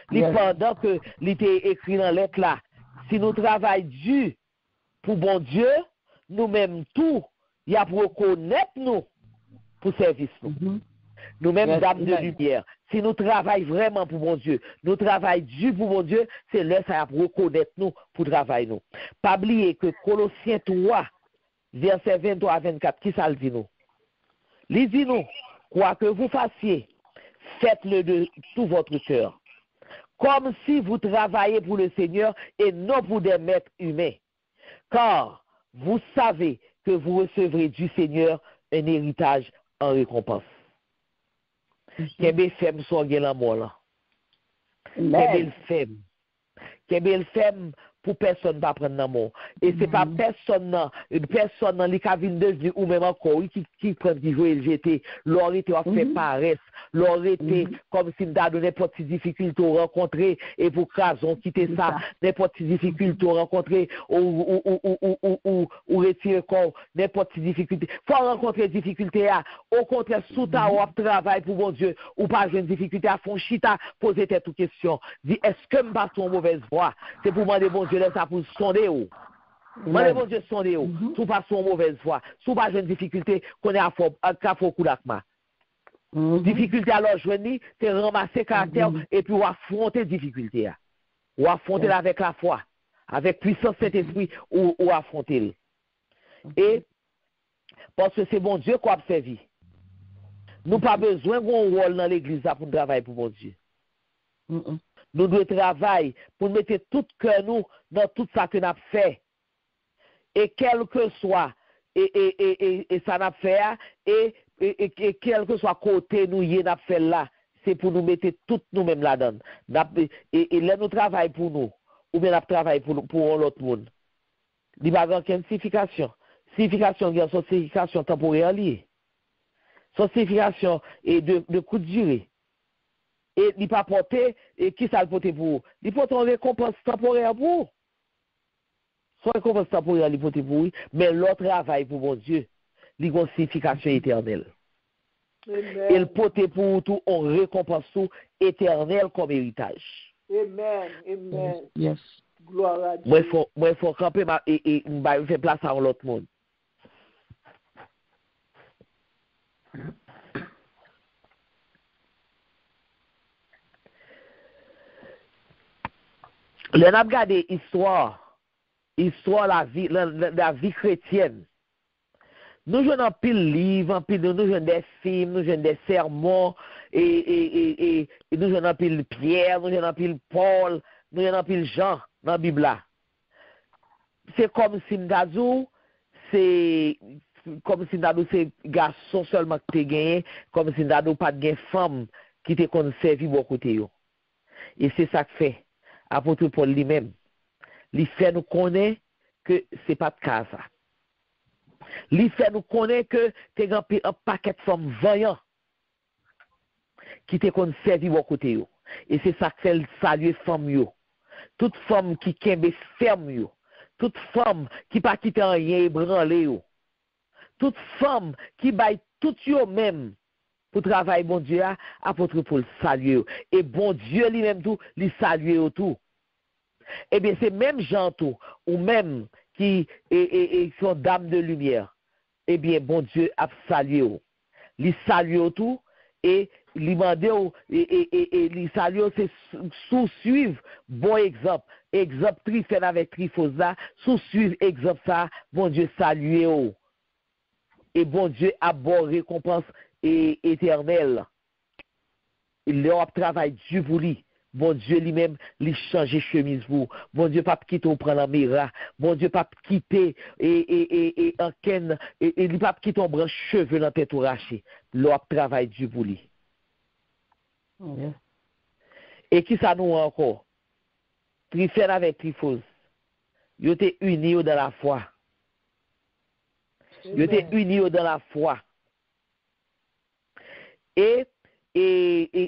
pendant que il te écrit dans lettre là. Si nous travaillons dur pour bon Dieu, nous-mêmes tout, il y a pour reconnaître nous pour service nous. Nous-mêmes, dames de lumière, si nous travaillons vraiment pour mon Dieu, nous travaillons dur pour mon Dieu, c'est là ça va reconnaître nous pour travailler nous. Pas oublier que Colossiens 3, verset 23 à 24, qui ça le dit nous? Il dit nous, quoi que vous fassiez, faites-le de tout votre cœur, comme si vous travaillez pour le Seigneur et non pour des maîtres humains. Car vous savez que vous recevrez du Seigneur un héritage en récompense. Kebe fem so gen la mort là. Kebe fem pour personne pas prendre l'amour. Et c'est pas personne li ka vinn de ou même encore qui prend qui jouer le GT, l'aurait a fait paresse, l'aurait comme si m'da donné n'importe difficulté rencontrer et pour raison quitter ça, n'importe difficulté rencontrer ou retirer corps, n'importe difficulté. Faut rencontrer difficulté au contraire sous ta travail pour mon Dieu ou pas une difficulté à fond chita poser toute question. Dit est-ce que me passe en mauvaise voie? C'est pour demander bon Dieu laisse ça pour sonder ou. Moi bon Dieu sonder ou. Sous pas son mauvaise voie, sous pas une difficulté qu'on est à faux coup d'akma. Difficulté alors joindre, c'est ramasser caractère et puis ou affronter difficulté. Ou affronter avec la foi, avec puissance Saint-Esprit ou affronter. Et parce que c'est bon Dieu qu'on a servi. Nous pas besoin d'un rôle dans l'église pour travailler pour bon Dieu. Nous devons travailler pour mettre tout cœur nous dans tout ça que nous avons fait. Et quel que soit et ça n'a fait et quel que soit côté nous y n'a fait là, c'est pour nous mettre tout nous-mêmes là-dedans. Et là nous travaillons pour nous ou bien nous travaillons pour l'autre monde. Il n'y a pas aucune signification. Signification, il y a une signification temporaire liée. Son signification est de coup de durée. Et il pas porter et qui ça le porter pour? Il porte une récompense temporaire pour. Son récompense temporaire il porter pour, mais l'autre travail pour mon Dieu, il a une signification éternelle. Il porte pour tout une récompense éternelle comme héritage. Amen. Amen. Yes. Gloire à Dieu. Moi faut camper et faire place à l'autre monde. Le n'a regardé histoire la vie chrétienne. Nous jouons un pile livre, nous jouons des films, nous jouons des sermons, et nous jouons un pile Pierre, nous jouons un pile Paul, nous jouons un pile Jean dans la Bible là. C'est comme si m'dadou, c'est garçon seulement qui te gagné, comme si m'dadou pas de femme qui te conservé beaucoup de yo. Et c'est ça que fait apôtre Paul lui-même. Il fait nous connaître que c'est pas de cas ça. Il fait nous connaître que tu as un paquet de femmes vaillantes qui te conservé beaucoup de yo. Et c'est ça que fait saluer femme yo. Toute femme qui kembe ferme yo. Toute femme qui pas quitter rien ébranler yo. Toute femme qui baille tout yo même pour travailler, bon Dieu, apôtre Paul salue. Et bon Dieu lui-même tout, lui salue tout. Eh bien, c'est même gens tout, ou même qui sont dames de lumière. Eh bien, bon Dieu a salué. Lui salue tout, et lui demande, et lui salue, c'est sous-suivre bon exemple. Exemple, Tryphène avec Tryphose là, sous-suivre exemple ça, bon Dieu salue. Et bon Dieu a bon récompense éternelle. Il leur travail dur pour lui. Bon Dieu lui-même, lui changer chemise pour. Bon Dieu pas quitter au prendre la mira. Bon Dieu pas quitter et en ken et lui pas quitter en branche cheveux dans tête ou raché. Leur travail dur pour lui. Et qui ça nous encore? Tryphène avec Tryphose. Ils étaient unis dans la foi. Ils étaient unis dans la foi. Et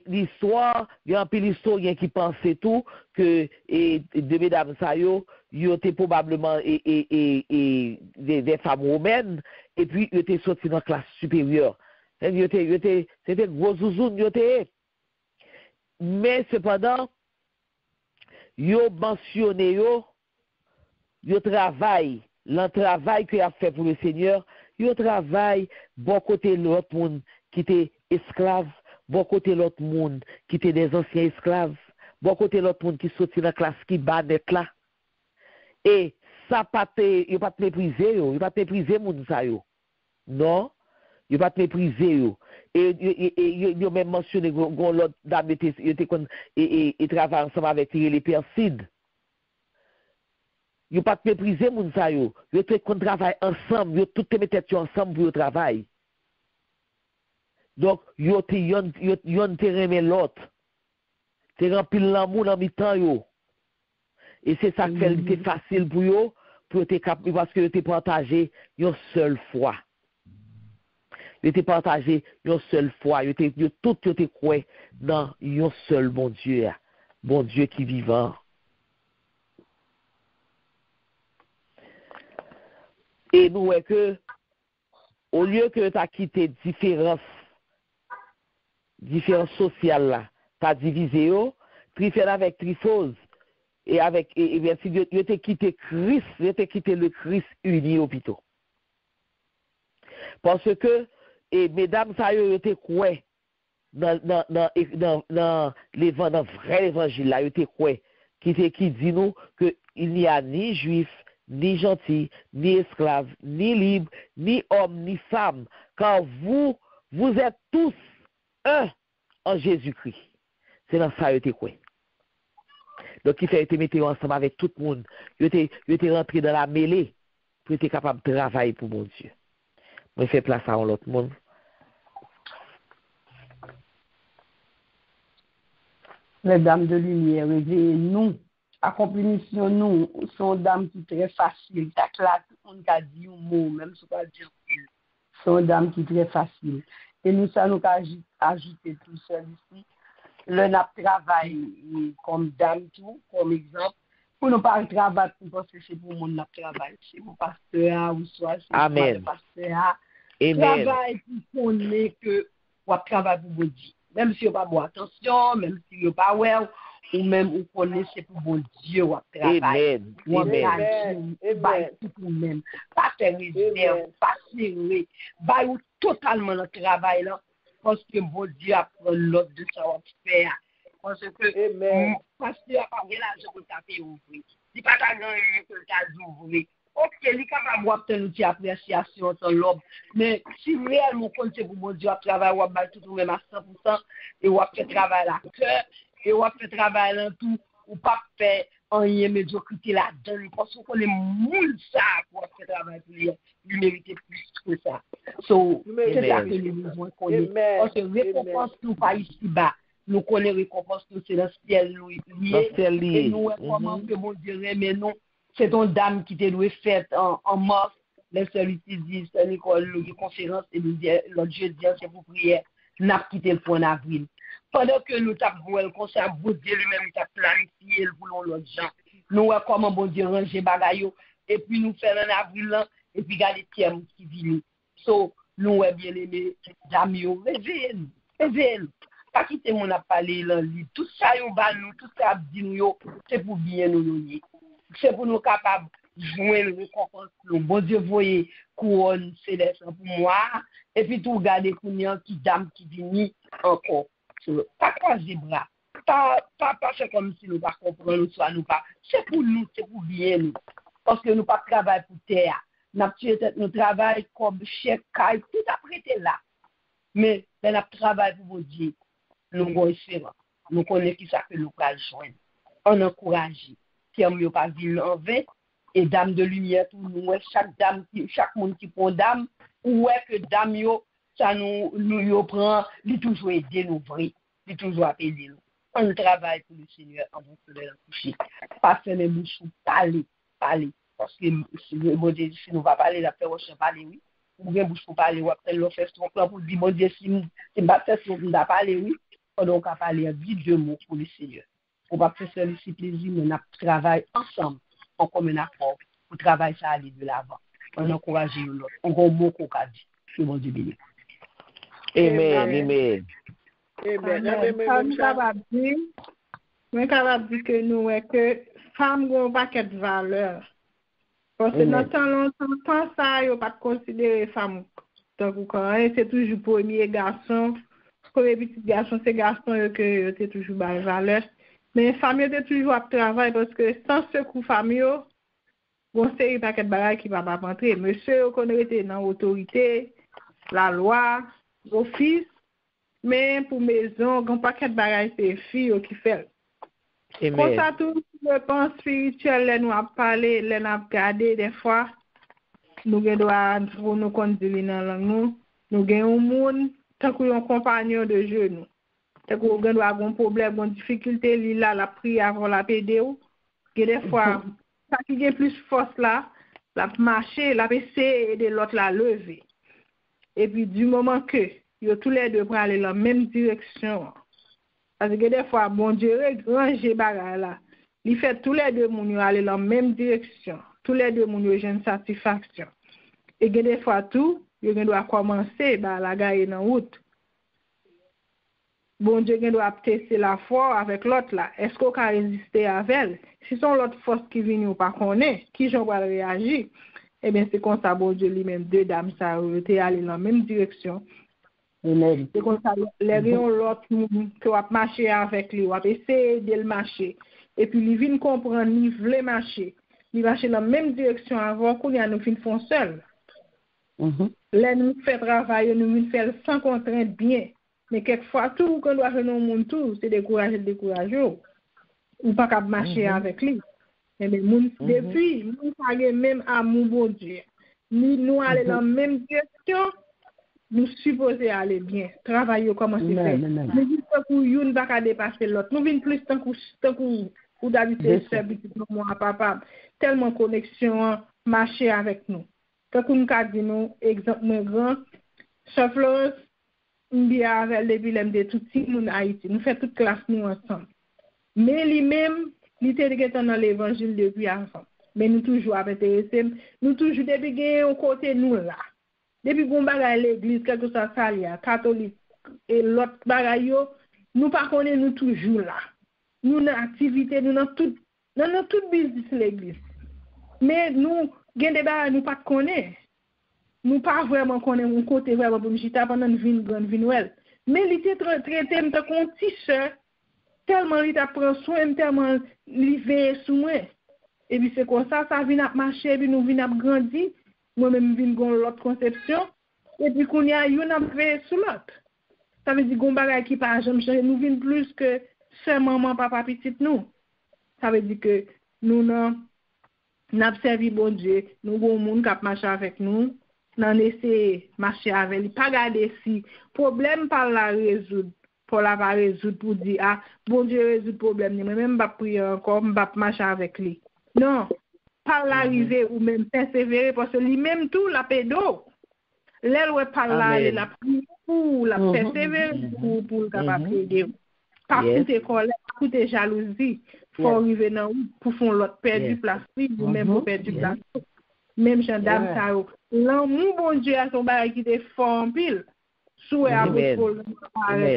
l'histoire, il y a un peu l'historien qui pensait tout, que de mesdames ça, ils étaient probablement des femmes romaines, et puis ils étaient sortis dans la classe supérieure. C'était gros zouzoun, mais cependant, ils ont mentionné, ils travaillent, le travail qu'il a fait pour le Seigneur, ils travaillent bon côté l'autre monde qui était esclave, bon côté l'autre monde qui était des anciens esclaves, bon côté l'autre monde qui sortit dans la classe qui bat net là. Et ça il pas mépriser il pas mépriser monde ça yo. Non, il pas mépriser yo. Et il même mentionné l'autre dame était et travaille ensemble avec les Persides. Yo pas mépriser moun sa yo. Yo te kon travail ensemble, yo tout te mette ensemble pour le travail. Donc yo te yon te remet l'autre. Te rempli l'amour dans mi-temps yo. Et c'est ça qui fait facile pour yo te capable parce que yo te partagé une seule fois. Yo te partagé une seule fois, yo tout te croit dans un seul bon Dieu. Bon Dieu qui vivant. Et nous voyons que, au lieu que tu as quitté différences sociales là, tu as divisé, Tryphène avec Tryphose, et bien si tu as quitté Christ, tu as quitté le Christ uni au plutôt. Parce que, mesdames, ça y est, quoi dans le vrai évangile là, tu quoi qui dit nous qu'il n'y a ni juif, ni gentil, ni esclave, ni libre, ni homme, ni femme, car vous êtes tous un en Jésus-Christ. C'est dans ça que quoi. Donc, il fait mettre ensemble avec tout le monde. Il était rentré dans la mêlée pour être capable de travailler pour mon Dieu. Je fais place à l'autre monde. Les dames de lumière, nous, accompli mission nous, sont dames qui très facile. T'as là, on a dit un mot, même si on pas dire pile. Sont dames qui très facile. Et nous, ça nous a ajouté tout ça ici. Le nap travail comme dame tout, comme exemple. Pour nous pas travailler, parce que c'est pour mon nap travail. C'est pour pasteur ou soit c'est pour le pasteur. Travail pour qu'on ait que on travaille pour bon Dieu. Même si on pas bon attention, même si on pas well, ou même on connaît c'est pour bon Dieu on travaille. Amen. Tout même. Pas faire réserve, pas serrer, bah totalement le travail là parce que bon Dieu a pris l'ordre de ça on faire. Parce que parce qu'il a pas l'argent pour taper ouvrir. Si pas ta grand que le cas ouvrir. Ok, il est capable d'obtenir une appréciation sur l'homme. Mais si réellement on compte pour mon Dieu à travailler, on va tout trouver à 100% et on va faire travail à cœur et on va faire travail dans tout ou pas faire en médiocrité là-dedans parce qu'on connaît moun ça pour faire travail pour lui mérite plus que ça. So, c'est ça que nous besoin connaître. Parce que récompense nous pas ici bas. Nous connaissons récompense nous c'est dans le ciel lié. Et nous comment que mon Dieu mais non. C'est une dame qui était faite en mars, les celui-ci dit, c'est l'école de conférence, et l'autre jeudi, c'est pour prière, n'a quitté le point d'avril. Pendant que nous avons vu le conseil, bon Dieu lui-même, il a planifié le boulot l'autre gens. Nous voyons comment bon Dieu range bagaille, et puis nous faisons en avril, et puis regardez tiers qui vient. So, nous, bien aimé, Damio, réveillez-nous. Pas quitter mon appelé dans lit. Tout ça, nous, tout ça, nous, c'est pour bien nous. C'est pour nous capables de jouer le récompense. Bon Dieu, voyez, couronne céleste pour moi. Et puis tout regarder qui dame qui vient encore. Pas croiser bras. Pas faire comme si nous ne comprenons pas, nous pas. C'est pour nous, c'est pour bien nous. Parce que nous ne pas travailler pour terre. Nous travaillons comme chèque, caille, tout après là. Mais nous travaillons pour vous dire, nous avons espérance. Nous connaissons qui ça que nous allons joindre. On encourage. Qui est mieux pas vivre en vain. Et dame de lumière, tout nous, chaque monde qui prend dame, ou est que dame, ça nous prend, il toujours aider nous vrai, il toujours aider nous. On travaille pour le Seigneur avant que le coucher. Pas faire les bouches, parler. Parce que si le bon Dieu, si nous va parler, la faire roche parler, oui. Ou bien bouche pour parler, ou après le faire son plan pour dire, bon Dieu, si nous va faire son plan parler, oui. On doit parler vite de mots pour le Seigneur. On va faire ça ici plaisir, mais on travaille ensemble, en commun accord, pour travailler ça aller de l'avant. On encourage l'autre. On a un mot qu'on a dit. Que bon Dieu bénisse. Amen. Je suis capable de dire que nous, que femmes n'ont pas de valeur. Parce que dans longtemps, ça, ils ne pas considérer femmes tant que c'est toujours premier garçon. Pour les petits garçons, c'est garçons que c'est toujours de valeur. Mais les familles sont toujours à travail parce que sans ce coup famille, bon, c'est pas de bagaille qui va pas rentrer. Monsieur, on était dans l'autorité, la loi, l'office, mais pour maison, on pas de bagaille, c'est filles qui fait. Pour ça, tout le pense spirituel, nous avons parlé, nous avons regardé des fois, nous devons nous conduire dans la langue, nous avons un monde, tant qu'on un compagnon de jeu, tant qu'on doit avoir un problème, une difficulté, la prière avant la PDO, des fois, ça qui a plus force là, la marcher, la essayer de l'autre la lever. Et puis, du moment que, ils tous les deux pour aller dans la même direction, parce que des fois, bon Dieu, ranger bagarre là. Il fait tous les deux moun aller dans la même direction. Tous les deux moun j'ai une satisfaction. Et des fois tout, il doit commencer la gagne dans route. Bon Dieu doit tester la foi avec l'autre là. Est-ce qu'on peut résister avec elle? Si son l'autre force qui vient ou pas connaît, qui j'en va réagir? Eh bien c'est comme ça bon Dieu lui-même deux dames ça été aller dans la même direction. C'est comme ça, les gens l'autre qui va marcher avec lui, va essayer de le marcher. Et puis, il vient comprendre, il veut marcher. Il va marcher dans la même direction avant qu'on y a nous fin seul. Là, nous fait travail, nous fait sans contrainte bien. Mais quelquefois, tout qu'on doit faire dans le monde, tout, c'est décourager. Ou pas qu'à marcher avec lui. Mais depuis, nous avons même amour, bon Dieu. Nous allons dans la même direction. Nous supposons aller bien, travailler comme c'est fait. Mais juste pour une pas dépasser l'autre. Nous venons plus tant que d'habiter seul, moi, papa, tellement connexion, marcher avec nous. Tant que nous avons nous, exemple grand, sauf Florence, nous bien avec les villes de tout le monde Haïti. Nous faisons toute classe nous ensemble. Mais lui-même, il était dans l'évangile depuis avant. Mais nous toujours intéressés, nous toujours depuis un côté nous là. Depuis qu'on bagaille l'église, quelque chose ça y a, catholique et l'autre bagaille, nous pas connaît nous toujours là. Nous dans activité, nous dans tout business l'église. Mais nous gain des bagaille nous pas connaît. Nous pas vraiment connaît mon côté vraiment pour m'chita pendant une grande vinouel. Mais il était traité me comme petit sœur tellement il t'a prend soin tellement il veille sur moi. Et puis c'est comme ça vient à marcher, puis nous vient à grandir. Moi-même, je viens de l'autre conception, et puis qu'on y a une veille sur l'autre. Ça veut dire qu'on bagaille qui pas jamais changer, nous venons plus que sœur, maman, papa, petite nous. Ça veut dire que nous n'avons servi bon Dieu, nous avons un monde qui marche avec nous, nous avons essayé de marcher avec lui, pas garder si problème par la résoudre, pour la pas résoudre, pour dire, ah, bon Dieu résout le problème, mais même pas prier encore, je pas marcher avec lui. Non. Par l'arrivée ou même persévérer parce que lui-même tout la pédo. L'aile ouais par là la prière pour la persévérer pour capable aider. Pas coûter colère, coûter jalousie, faut arriver dans pour font l'autre perdre place ou même pour perdre place. Même gendarme ça l'amour, bon Dieu, à son bagage qui est fort en pile. Souhait à pour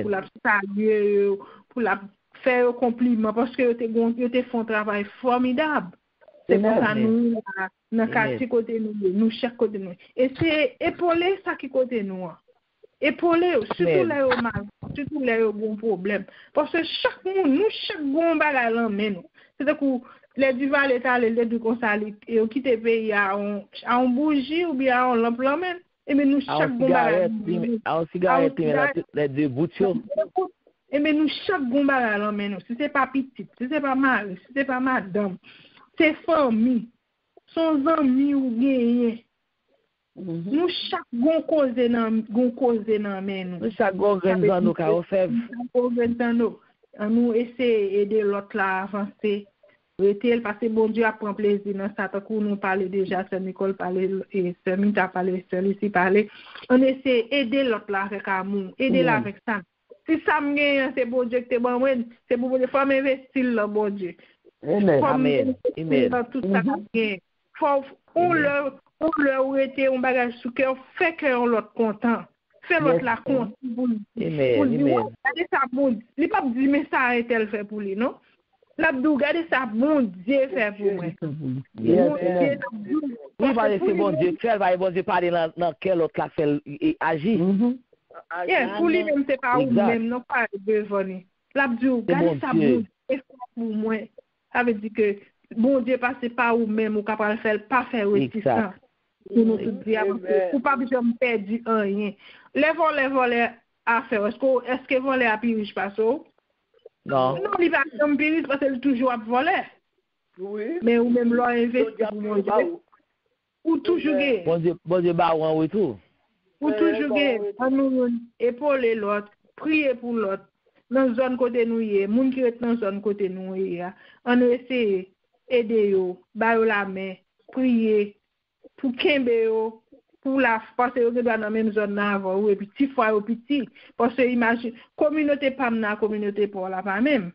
la saluer, pour la faire un compliment, parce que vous te font un travail formidable. C'est pour ça nous, dans quartier côté nous, chaque côté nous. Et c'est épauler ça qui côté nous. Épauler, surtout les mal, surtout les bons problèmes. Parce que chaque bon bagage en main nous. C'est-à-dire que les divas l'état les du conseil et qui te paye à un bougie ou bien à lampe la main. Et mais nous chaque bon bagage en cigarette les deux boutures. Et mais nous chaque bon bagage en main nous. Si c'est pas petit, si c'est pas mari, si c'est pas madame, c'est famille, son ami ou gagné. Nous chaque gon cause dans main nous. Chaque gon dans nous ka faire. Nous essayer aider l'autre là avancer. Parce que bon Dieu a pris plaisir dans ça. Tant que nous parlons déjà, Sœur Nicole parlait et Sœur Mita parlait, Sœur Lucie parlait. On essaie d'aider l'autre là avec amour, aider là avec ça. Si ça me gagne, c'est bon Dieu que t'es bon, c'est bon Dieu, faut m'investir là, bon Dieu. Amen. Amen. Tout ça gagne. Faut on leur été un bagage sous cœur, fait qu'on l'autre content. Fait l'autre la content pour lui. Amen. Regardez ça bon. Il pas dire mais ça a été fait pour lui, non? L'abdou, regardez ça, bon Dieu fait pour moi. Oui, parce que bon Dieu fait, bon Dieu parler dans quel autre la fait agir. Pour lui même c'est pas ou même non pas devant. L'abdou, regardez ça, bon Dieu fait pour moi. Ça veut dire que bon Dieu passe pas ou même ou capable faire pas faire résistance. Pour nous tout dire pour pas que je me perde rien. Les volets à faire. Est-ce que voler à pire pas ça? Non. Non, il va me pire parce qu'il toujours à voler. Oui. Mais ou même l'on investi pour mon Dieu. Ou toujours gagner. Bon Dieu bah en retour. Ou toujours gagner. On nous épauler l'autre, prier pour l'autre. Dans zone côté nous y est, moun qui est dans zone côté nous y est. On essaie aider yo, ba yo la main, prier pour kembe yo, pour la parce que yo doit dans même zone avant ou et petit fois ou petit parce que imagine communauté pas na communauté pour la pas même.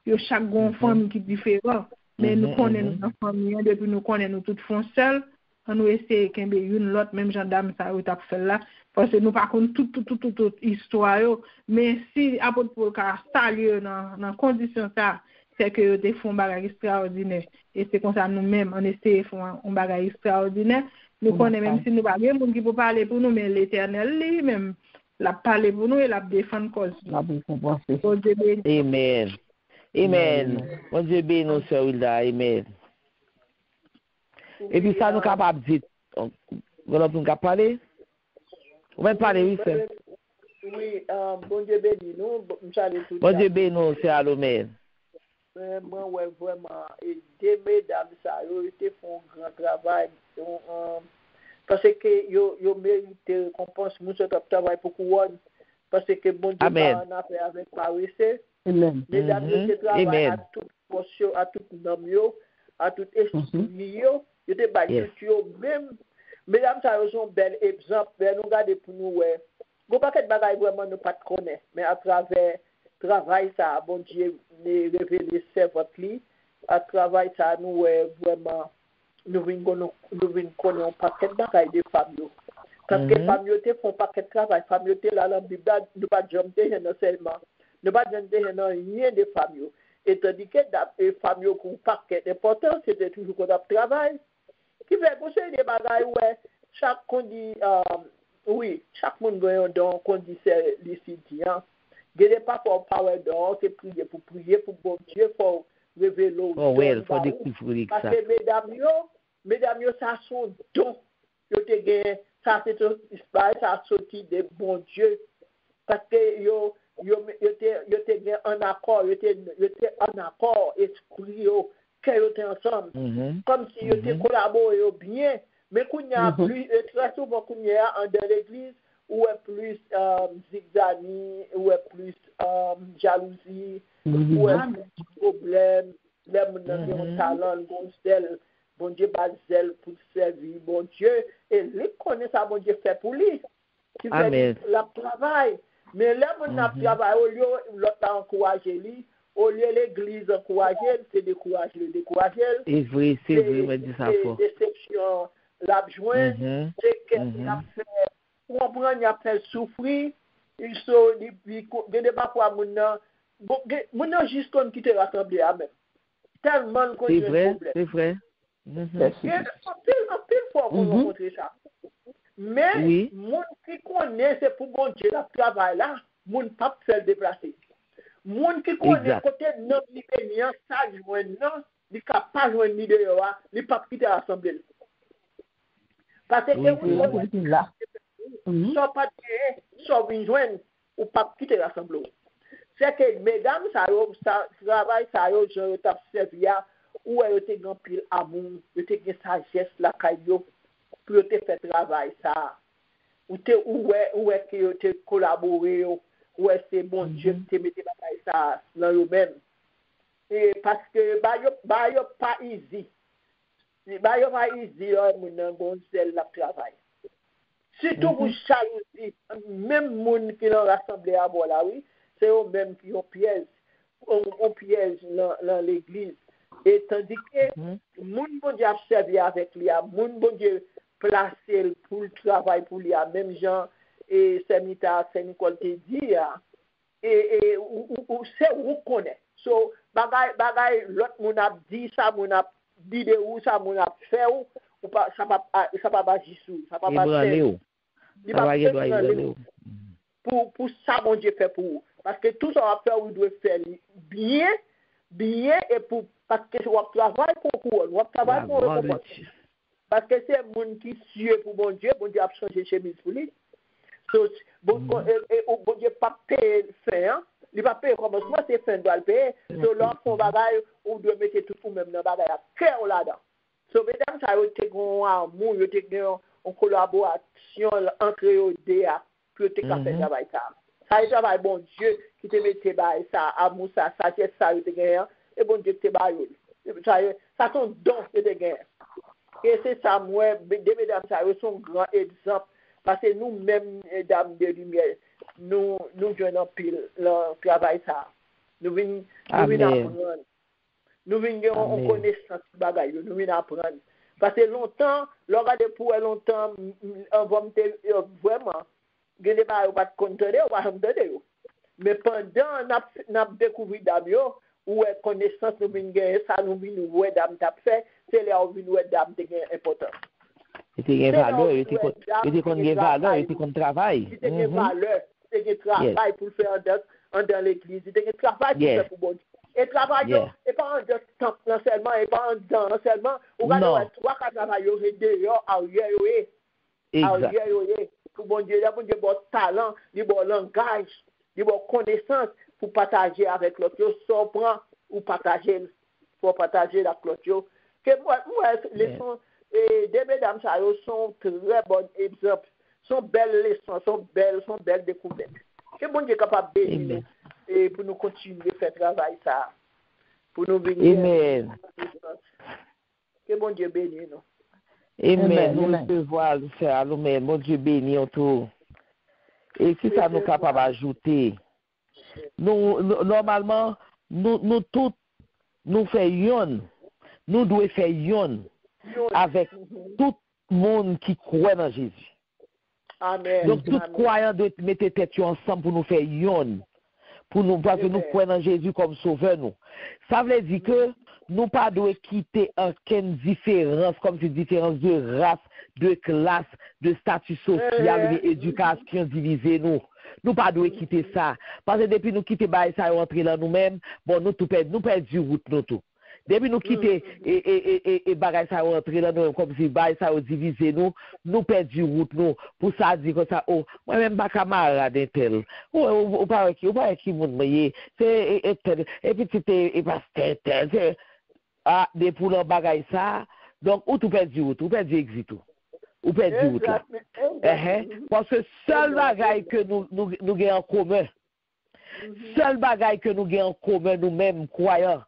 Yo chaque gon famille qui différent, mais nous connaissons nos famille depuis nous connaissons nous toutes font seul. On nous essaie kembe une l'autre même gendarme ça ou t'a fait là parce que nous pas connait toute histoire yo, mais si apôtre pour ka saluer dans condition ça c'est que des fonds bagage extraordinaire et c'est comme ça nous-mêmes on essaie faire un bagage extraordinaire. Nous connaissons même si nous pas bien monde qui peut parler pour nous mais l'Éternel lui-même l'a parlé pour nous et l'a défendre cause. Amen. Amen. Bon Dieu bénisse nous sœur Wilda. Amen. Et puis ça nous capable dire on va nous parler. On va parler oui sœur. Oui, bon Dieu bénisse nous, bon Dieu bénisse nous sœur Alomé. Moi ouais vraiment et des mesdames ça ils font un grand travail parce que yo mérite récompense nous ce travail pour couronne parce que bon Dieu on a fait avec Paris mesdames ils travaillent à toute portion à tout nom yo à tout esprit yo te bailler même mesdames ça sont bel exemple nous regarder pour nous ouais go paquet bagaille vraiment nous pas connaît mais à travers travail ça bon Dieu ne révéler servante li à travail ça nous vraiment nous venons connaître un paquet de bagaille de femmes parce que femmes te font paquet de travail femmes te là dans Bible nous pas jamter seulement nous pas jamter rien de femmes et tandis que les femmes ont un paquet important c'était toujours qu'on a travail qui fait conseiller des bagailles ouais chaque condi oui chaque monde gagne donc condi c'est l'étudiant Gede pas pour power dehors, c'est prier pour bon Dieu, pour révéler. Oh oui, il faut découvrir ça. Parce que mesdames yo, ça sont dons. Yo te gagne, ça c'est ça sorti de bon Dieu. Parce que yo te gagne en accord, yo te en accord, esprit yo, que yo te ensemble. Comme si yo te collaboré bien. Mais qu'on y a plus, très souvent qu'on y a dans l'église, ou est plus zigzagnie, ou est plus jalousie, ou est plus problème, les gens ont talent, bon Dieu bat zèle pour servir, bon Dieu, et lui connaît ça, bon Dieu fait pour lui. Qui fait le travail. Mais les gens qui travaillent, au lieu l'autre encourager lui, au lieu l'église encourager, c'est décourager. C'est vrai, on dit ça fort. Déception. l'a joint, c'est qu'il a fait comprendre, il a fait souffrir, il sont des parfois mon juste qu'on quitte l'assemblée même. Tellement qu'on c'est vrai, c'est vrai. En pile fois qu'on rencontre ça. Mais mon qui connaît c'est pour bon Dieu le travail là, mon pas faire déplacer. Moun qui connaît côté non libérien, ça joint non, il capable joindre ni dehors, il pas quitter l'assemblée. Parce que là. Soit pas soit vinn joindre ou pas quitter l'assemblée. C'est que mesdames ça travail ça yo je t'a servi ou elle te grand pile amour, te gen sagesse la caillou pour te faire travail ça. Ou est que te collaborer ou est c'est bon Dieu te mettre bagaille ça dans eux même. Et parce que ba yo pas easy. Ba yo pas easy mon bon zèle la travail. Surtout pour jalousie, même moun qui l'ont rassemblé à moi là oui, c'est eux même qui ont piège dans l'église. Et tandis que moun bon Dieu a servi avec lui, moun bon Dieu placé pour le travail pour lui, même Jean et Saint-Nicole te dit, et ou c'est où connaît. So bagay l'autre moun a dit ça, moun a dit de où ça moun a fait ou pas ça pas jisou, ça pas pour ça mon Dieu fait pour vous. Parce que tout ça va faire vous devez faire bien et pour parce que vous travaillez pour vous travaillez pour vous parce que c'est mon qui suit pour mon Dieu a changé chemise pour lui. So bon Dieu pas payer fin, il pas payer commencement c'est fin doit le payer. So là font bagaille ou doit mettre tout pour même dans bagaille cœur là-dedans. So mesdames ça yo te gon amour, yo te gon en collaboration entre eux deux pour te faire travail ça. Ça est travail bon Dieu qui te mette bail ça amour ça sagesse ça te gagne et bon Dieu te bail. Ça sont dons que te gagne. Et c'est ça moi des mesdames ça sont grand exemple parce que nous même dames de lumière nous joignons pile le travail ça. Nous venons apprendre. Nous venons en connaissance bagaille, nous venons apprendre. Parce que longtemps, regardez pour longtemps, on va me vraiment, il n'y a pas de contrôle, on va me donner. Mais pendant n'a découvert d'abord, où est connaissance nous venons gagner, ça nous venons voir d'âme t'a fait, c'est là où nous venons d'âme de gain important. Il y a valeur, il y a valeur, il y a travail. Il y a valeur, il y a travail pour faire dans l'église, il y a travail pour faire pour bon Dieu. Et travail, et pas en temps seulement, et pas en temps seulement. Ou quand on a trois travail, dehors, arrière, pour bon Dieu, bon Dieu, bon talent, bon langage, bon connaissance pour partager avec l'autre, sans prendre ou partager, pour partager avec l'autre. Que moi, les leçons, des mesdames, ça sont très bons exemples, sont belles leçons, sont belles découvertes. Que bon Dieu est capable de bénir et pour nous continuer à faire travail ça. Pour nous venir. Amen. Que bon Dieu bénisse nous. Amen. Nous recevons le faire nous-mêmes. Bon Dieu bénisse tout. Et si ça nous capable d'ajouter, nous normalement, nous tous, nous faisons, nous devons faire yon avec tout le monde qui croit dans Jésus. Amen. Donc, tout croyant doit mettre tête ensemble pour nous faire yon. Pour nous, parce que nous croyons en Jésus comme sauveur, nous. Ça veut dire que nous ne devons pas quitter aucune différence, comme c'est différence de race, de classe, de statut social, d'éducation divisée, nous. Nous ne devons pas quitter ça. Parce que depuis nous quitter ça et rentrer là nous-mêmes, bon, nous perdons route, nous tout. Depuis nous quitter et bagay ça rentrer là nous comme si bagay ça diviser nous perdons route nous pour ça dire que ça moi même pas camarade tel ou pas qui monde moyen c'est et petit et pasteur tel des pour le bagay ça donc ou tout perdu route ou perdu exit ou perdu route là parce que seul bagay que nous gagnons en commun seul bagay que nous gagnons en commun nous-mêmes croyants.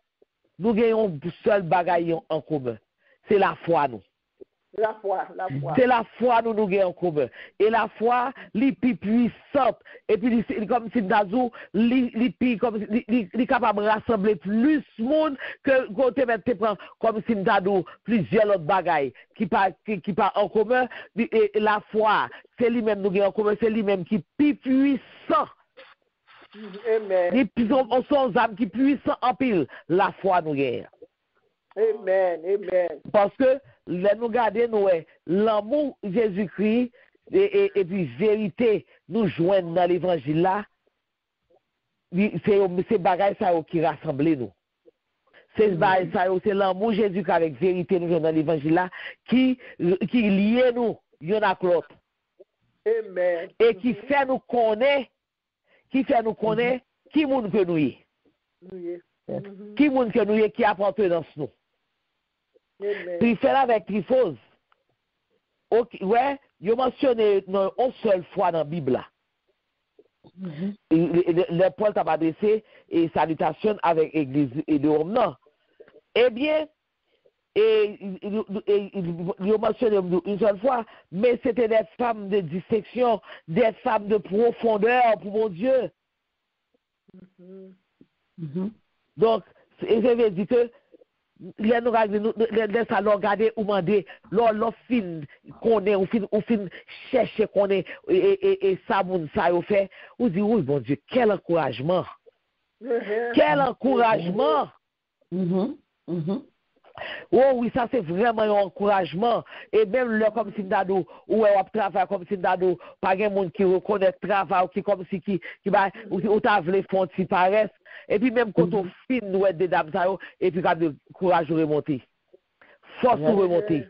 Nous gagnons seul bagaille en commun. C'est la foi, nous. La foi. C'est la foi nous gagnons en commun. Et la foi, les plus puissante. Et puis, comme si Dazou, les comme les capable de rassembler plus de monde que côté te prend comme si Dazou, plusieurs autres bagailles qui pas en commun. Et la foi, c'est lui-même nous gagnons en commun, c'est lui-même qui est plus puissant. Amen. On sont âmes qui puissant en pile. La foi nous gagne. Amen. Parce que nous regardons l'amour Jésus-Christ et puis vérité nous joignent dans l'évangile là. C'est bagaille ça qui rassemble nous. C'est bagaille ça, c'est l'amour Jésus-Christ avec vérité nous joignent dans l'évangile là qui lie nous y'en a l'autre. Amen. Et qui fait nous connaître qui monde que nous est. Qui monde que nous est qui appartenance nous. Puis fait avec Tryphose. Ouais, il mentionné une seule fois dans la Bible. Le Paul t'a adressé et salutation avec l'église de Rome. Non. Eh bien, il mentionné une seule fois, mais c'était des femmes de dissection, des femmes de profondeur pour mon Dieu. Donc, je vais dire que les ça l'ont regardé ou mandé l'on fin connaît ou fin chercher connaît et ça moun ça yo fait ou dit oui bon Dieu quel encouragement Oh oui, ça c'est vraiment un encouragement. Et même là, comme si d'ado, ou on travaille comme si d'ado, pas de monde qui reconnaît le travail, qui comme si qui va, ou t'as voulu font si paresse. Et puis même quand on filme nous des dames ça, et puis quand le courage remonter, force remonter.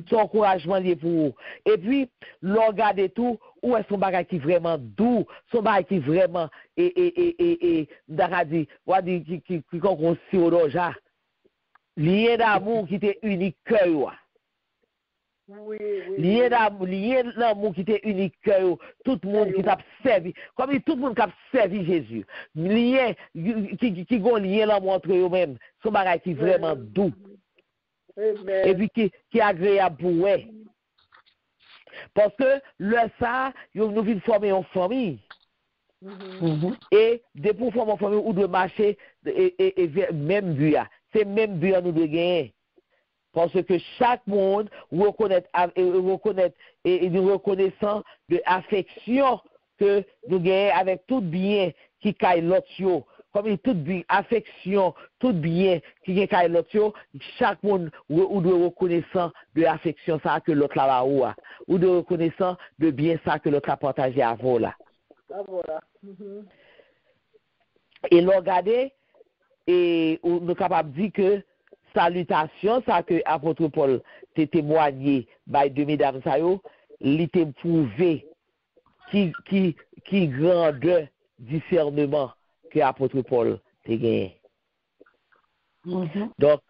Son encouragement lié pour vous. Et puis, regarder tout, où est son bagage qui vraiment doux, son bagage qui vraiment, d'aradi, qui qu'on si au doja. Lien d'amour qui était unique cœur. Lien d'amour qui était unique cœur. Tout le monde qui t'a servi. Comme tout le monde qui a servi Jésus. Lien qui gon lien l'amour entre eux-mêmes. Son bagage qui vraiment doux. Et puis qui est agréable pour eux. Parce que le ça, nous venons former une famille. Et de pour former une famille, ou de marcher et même but. C'est même but nous de gagner. Parce que chaque monde reconnaît et nous reconnaissant de l'affection que nous gagnons avec tout bien qui caille l'autre. Comme tout bien, affection, tout bien qui caille l'autre, chaque monde ou de reconnaissant de l'affection ça que l'autre là ou de reconnaissant de bien ça que l'autre a partagé avant là. Et regardez, et nous sommes capables de dire que salutation, ça que l'apôtre Paul t'a témoigné par deux mesdames, il t'a prouvé qui grande discernement que l'apôtre Paul t'a gagné. Donc,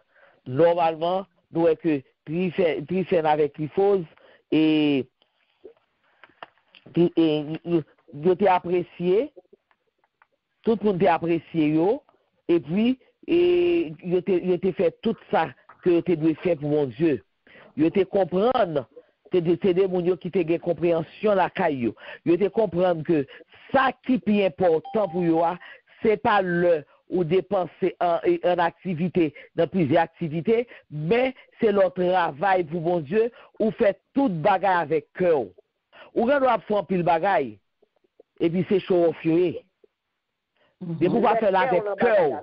normalement, nous avons que Tryphène avec Tryphose et nous t'ai apprécié, tout le monde t'a apprécié, et puis, il t'a fait tout ça que tu dois faire pour mon Dieu. Il t'a comprendre, c'est des gens qui t'ont compréhension la caillou. Il t'a comprendre que ça qui est important pour eux, c'est pas le ou dépenser en activité, dans plusieurs activités, mais c'est leur travail pour mon Dieu, ou fait toute bagaille avec cœur. Ou quand on a fait un pile bagaille, et puis c'est chaud au feu. De pouvoir faire avec cœur.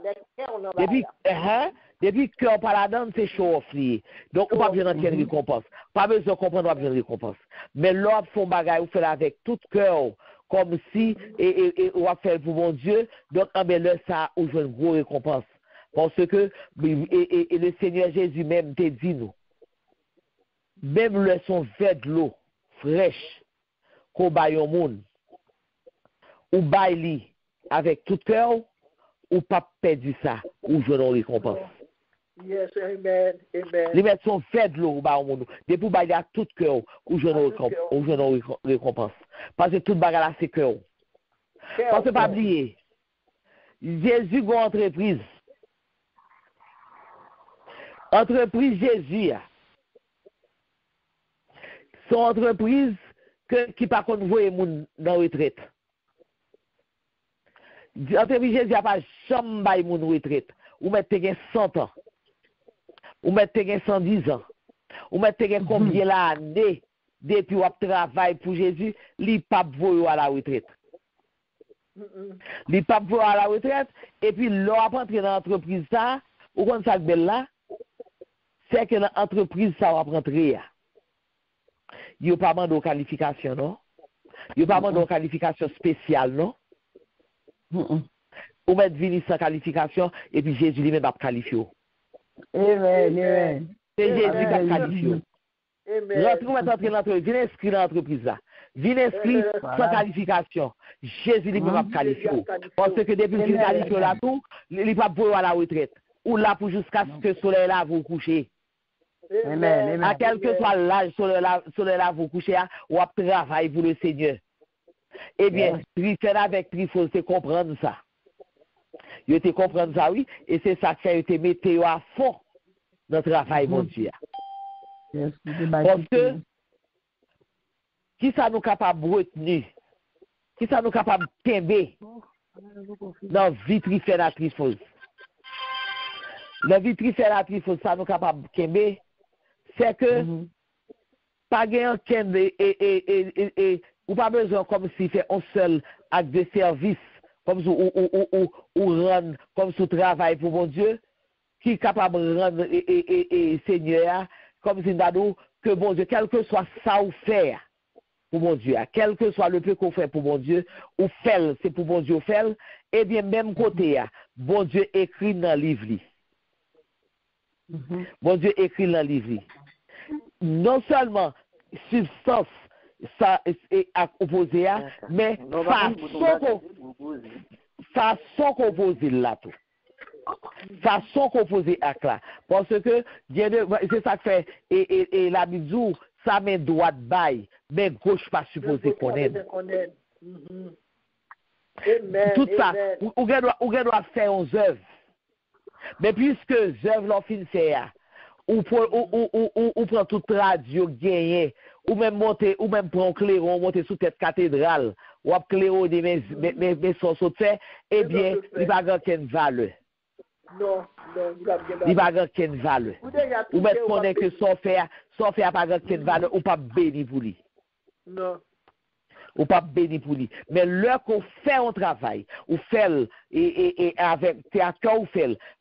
Depuis cœur par la donne, c'est chaud au feu. Donc, on n'a pas besoin de récompense. Pas besoin de comprendre, on n'a pas besoin de récompense. Mais l'autre font bagaille, on fait avec tout cœur. Comme si, et on va faire pour mon Dieu, donc, là, ça, on veut une grosse récompense. Parce que, et le Seigneur Jésus même t'a dit, nous, même le son vert de l'eau, fraîche, qu'on baille au monde, ou baille avec tout cœur, ou pas perdu ça, ou je n'en récompense. Yes, amen, amen. Les mettre son vert de l'eau, ou baille au monde, depuis baille à tout cœur, ou je n'en récompense. Parce que tout bagage là, c'est cœur. Parce que pas oublier, Jésus a une entreprise. Entreprise Jésus, son entreprise qui par contre voye moun dans retraite. Entreprise Jésus a pas jamais bail moun retraite. Ou mettez 100 ans. Ou mettez 110 ans. Ou mettez combien d'années depuis ou travail pour Jésus, li pas voye à la retraite. Li pas voye à la retraite et puis l'on a rentré dans l'entreprise ça, ou quand ça belle là, c'est que l'entreprise ça va rentrer. Il n'y a pas de qualification, non? Il n'y a pas de qualification spéciale, non? Ou mettre venir sans qualification et puis Jésus lui-même va qualifier. Amen. C'est Jésus qui va qualifier. Rentrez l'entreprise, venez inscrire dans l'entreprise là. Venez inscrire sans qualification. Jésus lui-même va qualifier. Parce que depuis qu'il qualifie là tout, il ne va pas à la retraite. Ou là pour jusqu'à ce que le soleil là vous couchez. Amen. À quel que soit l'âge, soleil là vous couchez, ou à travailler pour le Seigneur. Eh bien, Tristan avec Trifos, c'est comprendre ça. Il te comprendre ça, oui, et c'est ça que tu mettez à fond dans le travail, mon Dieu. Parce que, qui ça nous capable de retenir? Qui ça nous capable de tomber dans la vie trifératrice? La vie trifératrice, ça nous capable de tomber, c'est que, pas gagnant et ou pas besoin comme si fait un seul acte de service, comme si ou rendre, comme si travail pour mon Dieu, qui est capable de rendre et Seigneur, comme si nous que bon Dieu, quel que soit ça ou faire pour mon Dieu, quel que soit le peu qu'on fait pour mon Dieu, ou fait, c'est pour mon Dieu faire, et bien même côté, bon Dieu écrit dans le livre. Bon Dieu écrit dans le livre. Non seulement substance, ça est opposé à, mais façon composée là tout. Façon composée à là. Parce que c'est ça que fait, et la Bible, ça met droite bail, mais gauche pas supposé connaître. Tout ça, ou doit faire 11 œuvres. Mais puisque œuvres l'ont fin c'est ou prend toute radio gagné, ou même monter, ou même prendre clairon, monter sous tête cathédrale, ou ap clairon de mes sources, eh bien, il va avoir aucune valeur. Non, il va avoir aucune valeur. Ou mettre connaît que son faire pas aucune valeur, ou pas béni pour lui. Non. Ou pas béni pour lui. Mais l'heure qu'on fait un travail, ou fait et avec théâtre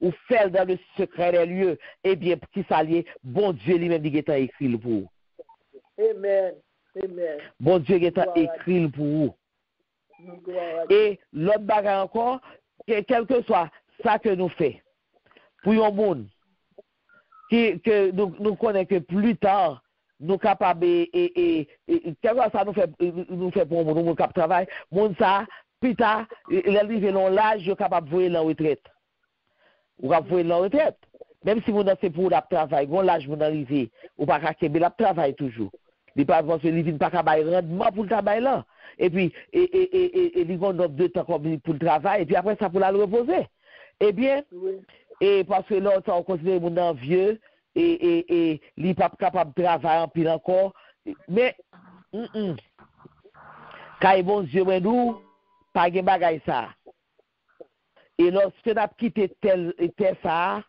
ou fait dans le secret des lieux, eh bien, petit salier, bon Dieu lui-même dit qu'il a écrit pour vous. Amen. Bon Dieu qui a écrit pour vous. Et l'autre bagarre encore, quel que soit ça que nous faisons, pour un monde, que nous connaissons que plus tard, nous capables et ça nous fait pour nous cap travail monde ça plus tard il arrive dans l'âge capable voyer la retraite ou capable voyer la retraite même si vous c'est pour la travail gon l'âge vous arrivé ou pas capable la travail toujours il pas parce que il vient pas capable rendement pour le travail là et puis il gon d'autres 2 temps comme pour le travail et puis après ça pour la reposer eh bien et parce que là on considère mon vieux et li pas capable de travailler en pile encore mais quand bon Dieu nous pas gen bagay ça et lorsque n'a quitté tel ça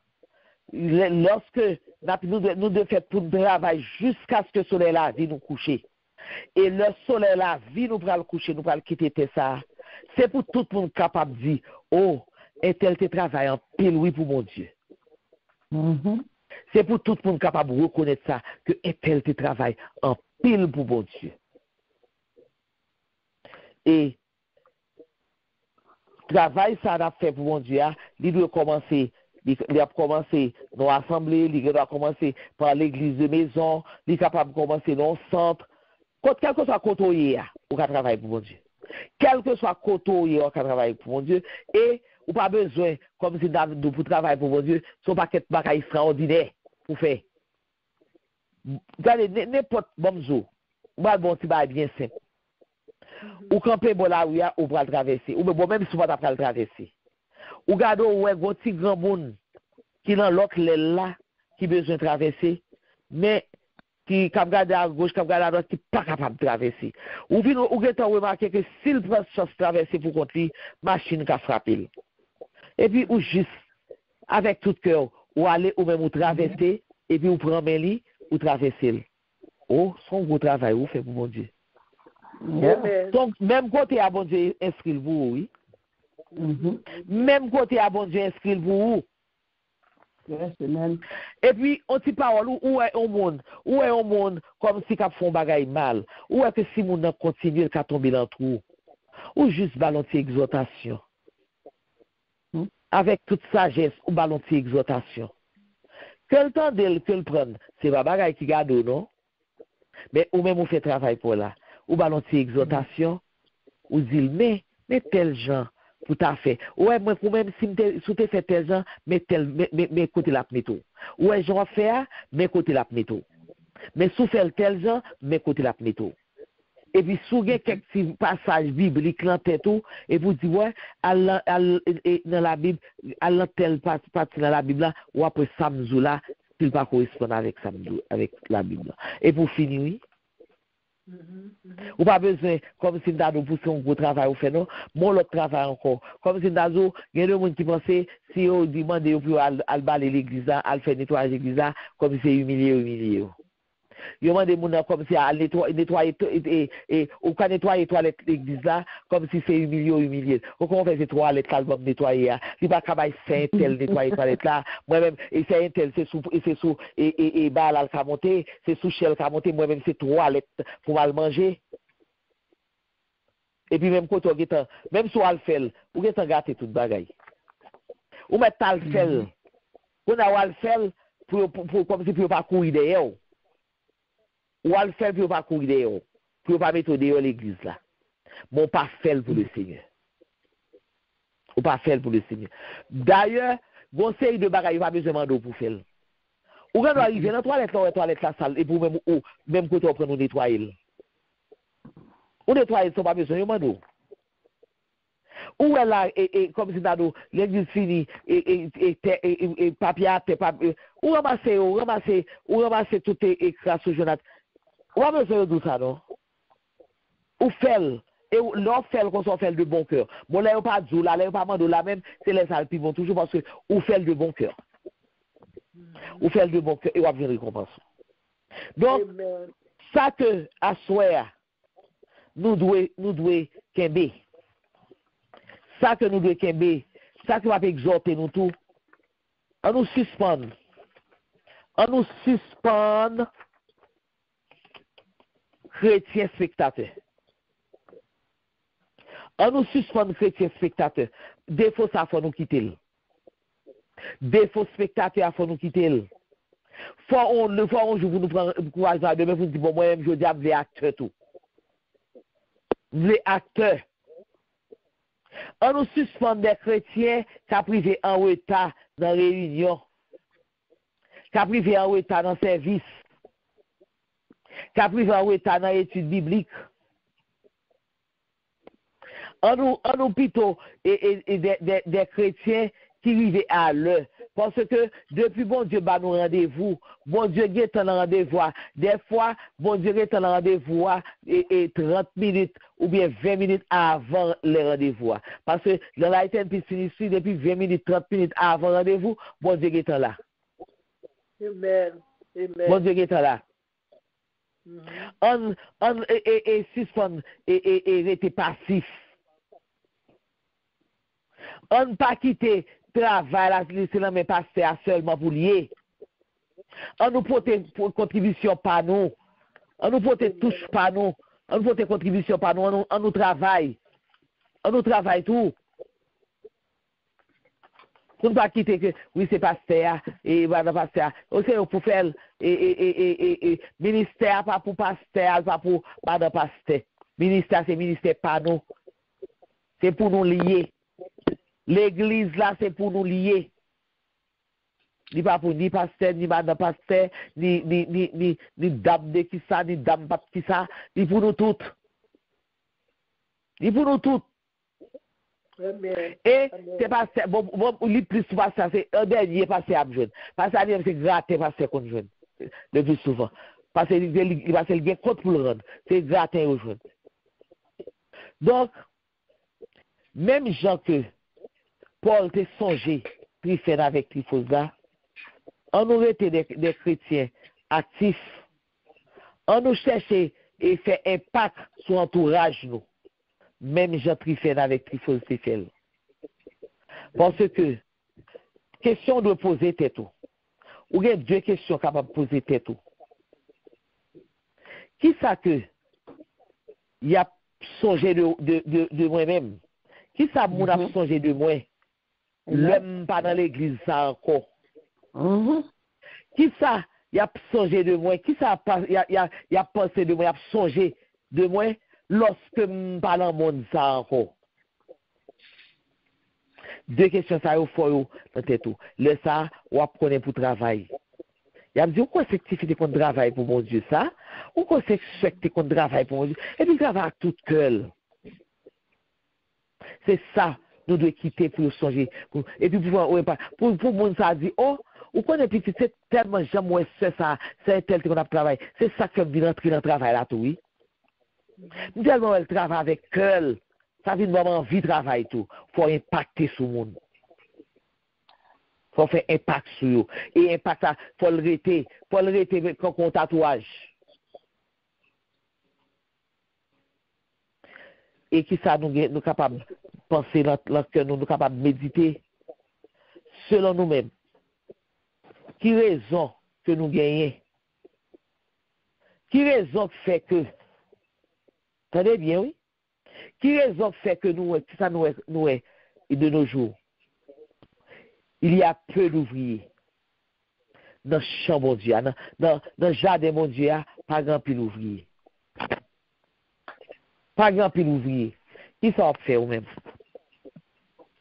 lorsque nous de faire pour travail jusqu'à ce que le soleil là vienne nous coucher et le soleil là vient nous pral coucher nous pral quitter ça c'est pour tout le monde capable de dire oh et tel te travaille en pile oui pour mon Dieu. C'est pour tout le monde capable de reconnaître ça, que tel te travaille en pile pour bon Dieu. Et travail ça a fait pour mon Dieu, il doit commencer, il a commencé dans l'assemblée, il doit commencer par l'église de maison, il est capable de commencer dans le centre. Quel que soit côté, on va travailler pour mon Dieu. Quel que soit côté, on va travailler pour mon Dieu. Et ou pas besoin, comme si pour travailler pour mon Dieu, son paquet de bagages extraordinaire pour faire. Regardez, n'importe bon jour, ou pas bon petit bail bien simple. Ou camper bon là où il y a, ou pour le traverser. Ou bon même si vous pas le traverser. Ou regardez où est un petit grand monde qui dans l'autre là, qui besoin de traverser, mais qui cap garder à gauche, cap garder à droite, qui pas capable de traverser. Ou bien ou remarquer que s'il prend chance traverser pour contre lui, machine qui frapper. Et puis ou juste avec tout cœur, ou aller ou même ou traverser et puis ou prend main li ou traverser. Oh, son gros travail ou fait pour mon Dieu. Yeah. Donc même côté à bon Dieu inscrit vous, oui. Même côté à bon Dieu inscrit vous. Yes, amen. Et puis, on dit parole, où est au monde, comme si cap font bagaille mal, où est que si moun continue, il tomber dans le trou, ou juste balancer exhortation. Avec toute sagesse, ou balancer exhortation. Quel temps d'elle que le prenne, c'est pas bagaille qui garde, non? Mais ou même on fait travail pour là, ou balancer exhortation, ou dit, mais tel gens, pour ta fait. Ouais, moi, pour même si tu fait tel gens, mais côté la métaux. Ouais, j'en fais, mais côté la métaux. Mais sous fait tel gens, mais côté la métaux. Et puis, sous quelques petits passages bibliques dans tête tout, et vous dites, ouais, dans la Bible, à telle partie dans la Bible là, ou après Samzou là, il pas correspondre avec Samzou, avec la Bible. Et pour finir, oui. Ou pas besoin, comme si nous avons poussé un gros travail au fait, non? Mon autre travail encore. Comme si nous avons, il y a des gens qui pensaient, si on demande pour aller balayer l'église, aller faire nettoyer l'église, comme si c'est humilié. Ils demandent des gens comme si à nettoyer et ou quand nettoyer les toilettes l'église là, comme si c'est humilié. Ou comment on fait ces toilettes là, pour nettoyer, il pas capable c'est tel nettoyer les toilettes là, moi-même, et c'est un tel, c'est sous, et bas là, ça monter, c'est sous chel ça monter, moi-même, c'est toilettes pour mal manger. Et puis même quand on est même si on le fait, on est gâté toute bagaille. Ou mettre tal fait, on a le fait pour comme si pour pas courir derrière. Ou à le faire pour pas courir dehors, pour pas mettre dehors l'église là. Bon, pas faire pour le Seigneur. Ou pas faire pour le Seigneur. D'ailleurs, conseil de bagaille, pas besoin de pour faire. Ou quand on arrive dans la toilette la salle, et pour même quand on prend nous nettoyer. Ou nettoyer, ça pas besoin de demander. Ou elle a, comme si dans l'église finie, et papier, ou ramasser tout écras sur Jonathan. Ou a besoin de ça, non? Ou fait, et l'on fait qu'on soit fait de bon cœur. Bon, là, il n'y a pas de là, il n'y a pas de là même, c'est les salles qui vont toujours parce que ou fait de bon cœur. Ou fait de bon cœur, et on va venir récompenser. Donc, ça que, à soir, nous devons kembe. Ça que nous devons kembe, ça qui va exhorter nous tout, on nous suspend. Chrétien spectateur. On nous suspend chrétien spectateur. Défaut ça faut nous quitter. Défaut spectateur faut nous quitter. Faut on jour pour nous prendre courage demain pour dire bon moi même je dis les acteurs tout. Les acteurs. On nous suspend des chrétiens qui a privé en retard dans réunion. Qui a privé en retard dans service. Qui a privé en retard dans l'étude biblique. On nous plutôt des chrétiens qui vivent à l'heure. Parce que depuis bon Dieu bat nous rendez-vous, bon Dieu est en rendez-vous. Des fois, bon Dieu est en rendez-vous et 30 minutes ou bien 20 minutes avant le rendez-vous. Parce que dans la éternité ici, depuis 20 minutes, 30 minutes avant le rendez-vous, bon Dieu est là. Amen. Bon Dieu est là. On suspend et rester passif. On ne pas quitter travail là, c'est là mais pasteur seulement pour lier. On nous porte contribution par nous. On nous porte touche par nous. On nous porte contribution par nous. On nous travaille. On nous travaille tout. Pour ne pas quitter que oui c'est pasteur et voilà pasteur. Aussi pour faire et ministère pas pour pasteur, pas pour madame pasteur. Ministère c'est ministère par nous. C'est pour nous lier. L'église là, c'est pour nous lier. Ni pas pour ni pasteur, ni madame pasteur, ni dame de qui ça, ni dame pape qui ça, ni pour nous toutes. Ni pour nous toutes. Amen. Et c'est pasteur, bon, le plus pasteur, c'est un dernier pasteur à me joindre. Pasteur, c'est gratter pasteur qu'on joue. Le plus souvent. Parce qu'il va se le compte pour le rendre. C'est gratin aujourd'hui. Donc, même gens que Paul t'a songé, Tryphène avec Tryphosa, on aurait été des chrétiens actifs, on nous cherchait et fait impact sur l'entourage nous. Même Jean Tryphène avec Tryphosa fait. Parce que, question de poser tête. Ou il y a deux questions capables de poser tête. Qui ça que il a songé de moi-même? Qui ça moun a songé de moi? L'homme pas dans l'église ça encore. Qui ça il a songé de moi? Qui ça il a pensé de moi, il a songé de moi lorsque pas dans le monde ça encore? Deux questions ça au fond dans tête tout. Le ça ou apprenez pour travail. Il a dit quoi c'est que tu fais qu'on travail pour mon Dieu ça? Ou quoi c'est que qu'on travail pour mon Dieu? Et puis travail avec tout cœur. C'est ça nous devons quitter pour songer. Et puis pour monde ça dit oh ou connaît petit c'est tellement jamais ça c'est tel qu'on a travail. C'est ça que vient rentrer dans le travail là tout oui. Tellement elle travaille avec cœur. Ça vient vraiment envie de travailler tout. Faut impacter sur le monde. Faut faire impact sur eux. Et impact ça, faut le rester comme tatouage. Et qui ça nous capable penser lorsque nous capable méditer selon nous-mêmes. Qui raison que nous gagnons? Qui raison fait que attendez bien oui? Qui raison fait que nous est de nos jours? Il y a peu d'ouvriers. Dans le champ, mon Dieu, dans le jardin, mon Dieu, pas grand pile ouvrier. Pas grand pile ouvrier. Qui s'en fait ou même?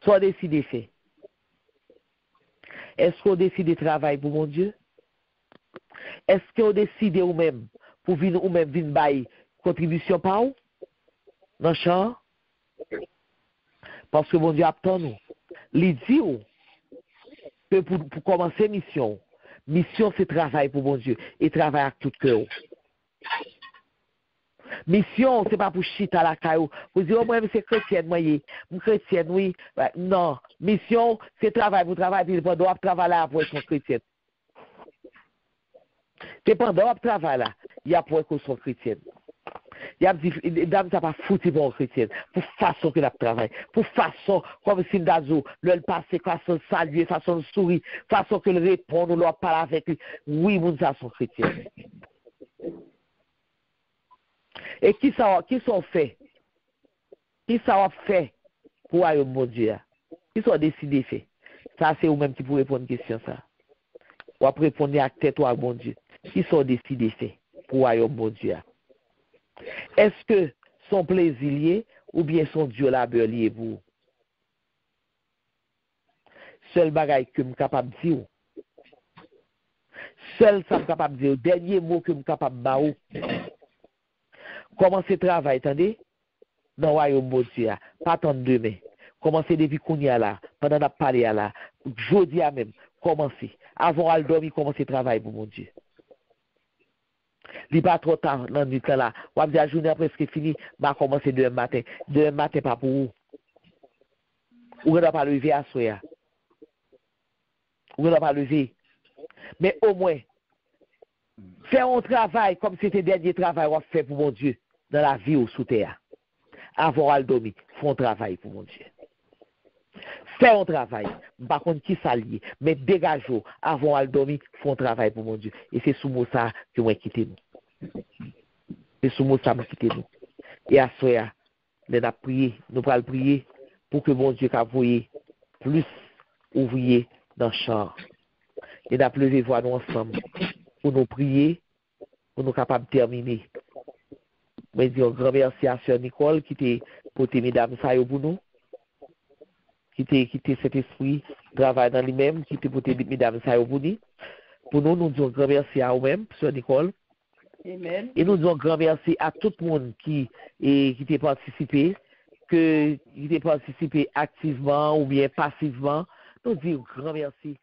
Soit décidé fait. Est-ce qu'on décide de travailler pour mon Dieu? Est-ce qu'on décide ou même pour venir ou même venir bailler contribution par où? Dans le champ? Parce que mon Dieu attend nous. Il dit que pour commencer mission c'est travail pour mon Dieu et travail avec tout cœur. Mission c'est pas pour chiter à la caillou. Vous dites moi c'est chrétienne moi chrétienne oui. Non, mission c'est travail pour travail puis pas doit travailler pour être chrétienne. C'est pendant travail là, il y a pour qu'on soit chrétienne. Il y a des dames ça pas foutu pour chrétienne pour façon que la travail pour façon comme si d'azo le passer façon saluer façon sourire façon que le répondre ou leur parler avec lui oui moun ça sont chrétiens et qui sont fait pour aller au bon Dieu qui sont décidés fait ça c'est vous même qui pour répondre question ça ou après répondre à tête ou à bon Dieu qui sont décidés fait pour aller au bon Dieu. Est-ce que son plaisir lié ou bien son Dieu labeur lié vous? Seul bagaille que je suis capable de dire. Seul ça je suis capable de dire. Dernier mot que je suis capable de dire. Commencez travail, attendez? Dans le royaume de Dieu. Pas attendre demain. Commencez depuis qu'on y a là. Pendant qu'on parlé là. Jeudi à même. Commencez. Avant de dormir, commencez travail pour mon Dieu. Il n'est pas trop tard dans la nuit là. On va dire la journée presque finie, va commencer demain matin. Demain matin, pas pour vous. Vous ne pouvez pas lever à soi. Vous ne pouvez pas lever. Mais au moins, faire un travail comme c'était le dernier travail qu'on fait pour mon Dieu dans la vie ou sous terre. Avant de dormir, faire un travail pour mon Dieu. Faire un travail, par contre qui s'allie, mais dégagez avant de dormir, faire un travail pour mon Dieu. Et c'est sous moi ça que moi quitter nous. C'est sous moi ça que quitter nous. Et à ce moment, nous allons prier, nous allons prier pour que mon Dieu voie plus ouvriers dans le champ. Et nous allons lever voir nous ensemble pour nous prier, pour nous capables de terminer. Je dis un grand merci à Sœur Nicole qui était pour mesdames ça pour nous. Qui était cet esprit, travail dans lui-même, qui était pour mesdames ça pour nous. Pour nous, nous disons un grand merci à vous-même, Sœur Nicole. Amen. Et nous disons un grand merci à tout le monde qui a participé, qui a participé activement ou bien passivement. Nous disons un grand merci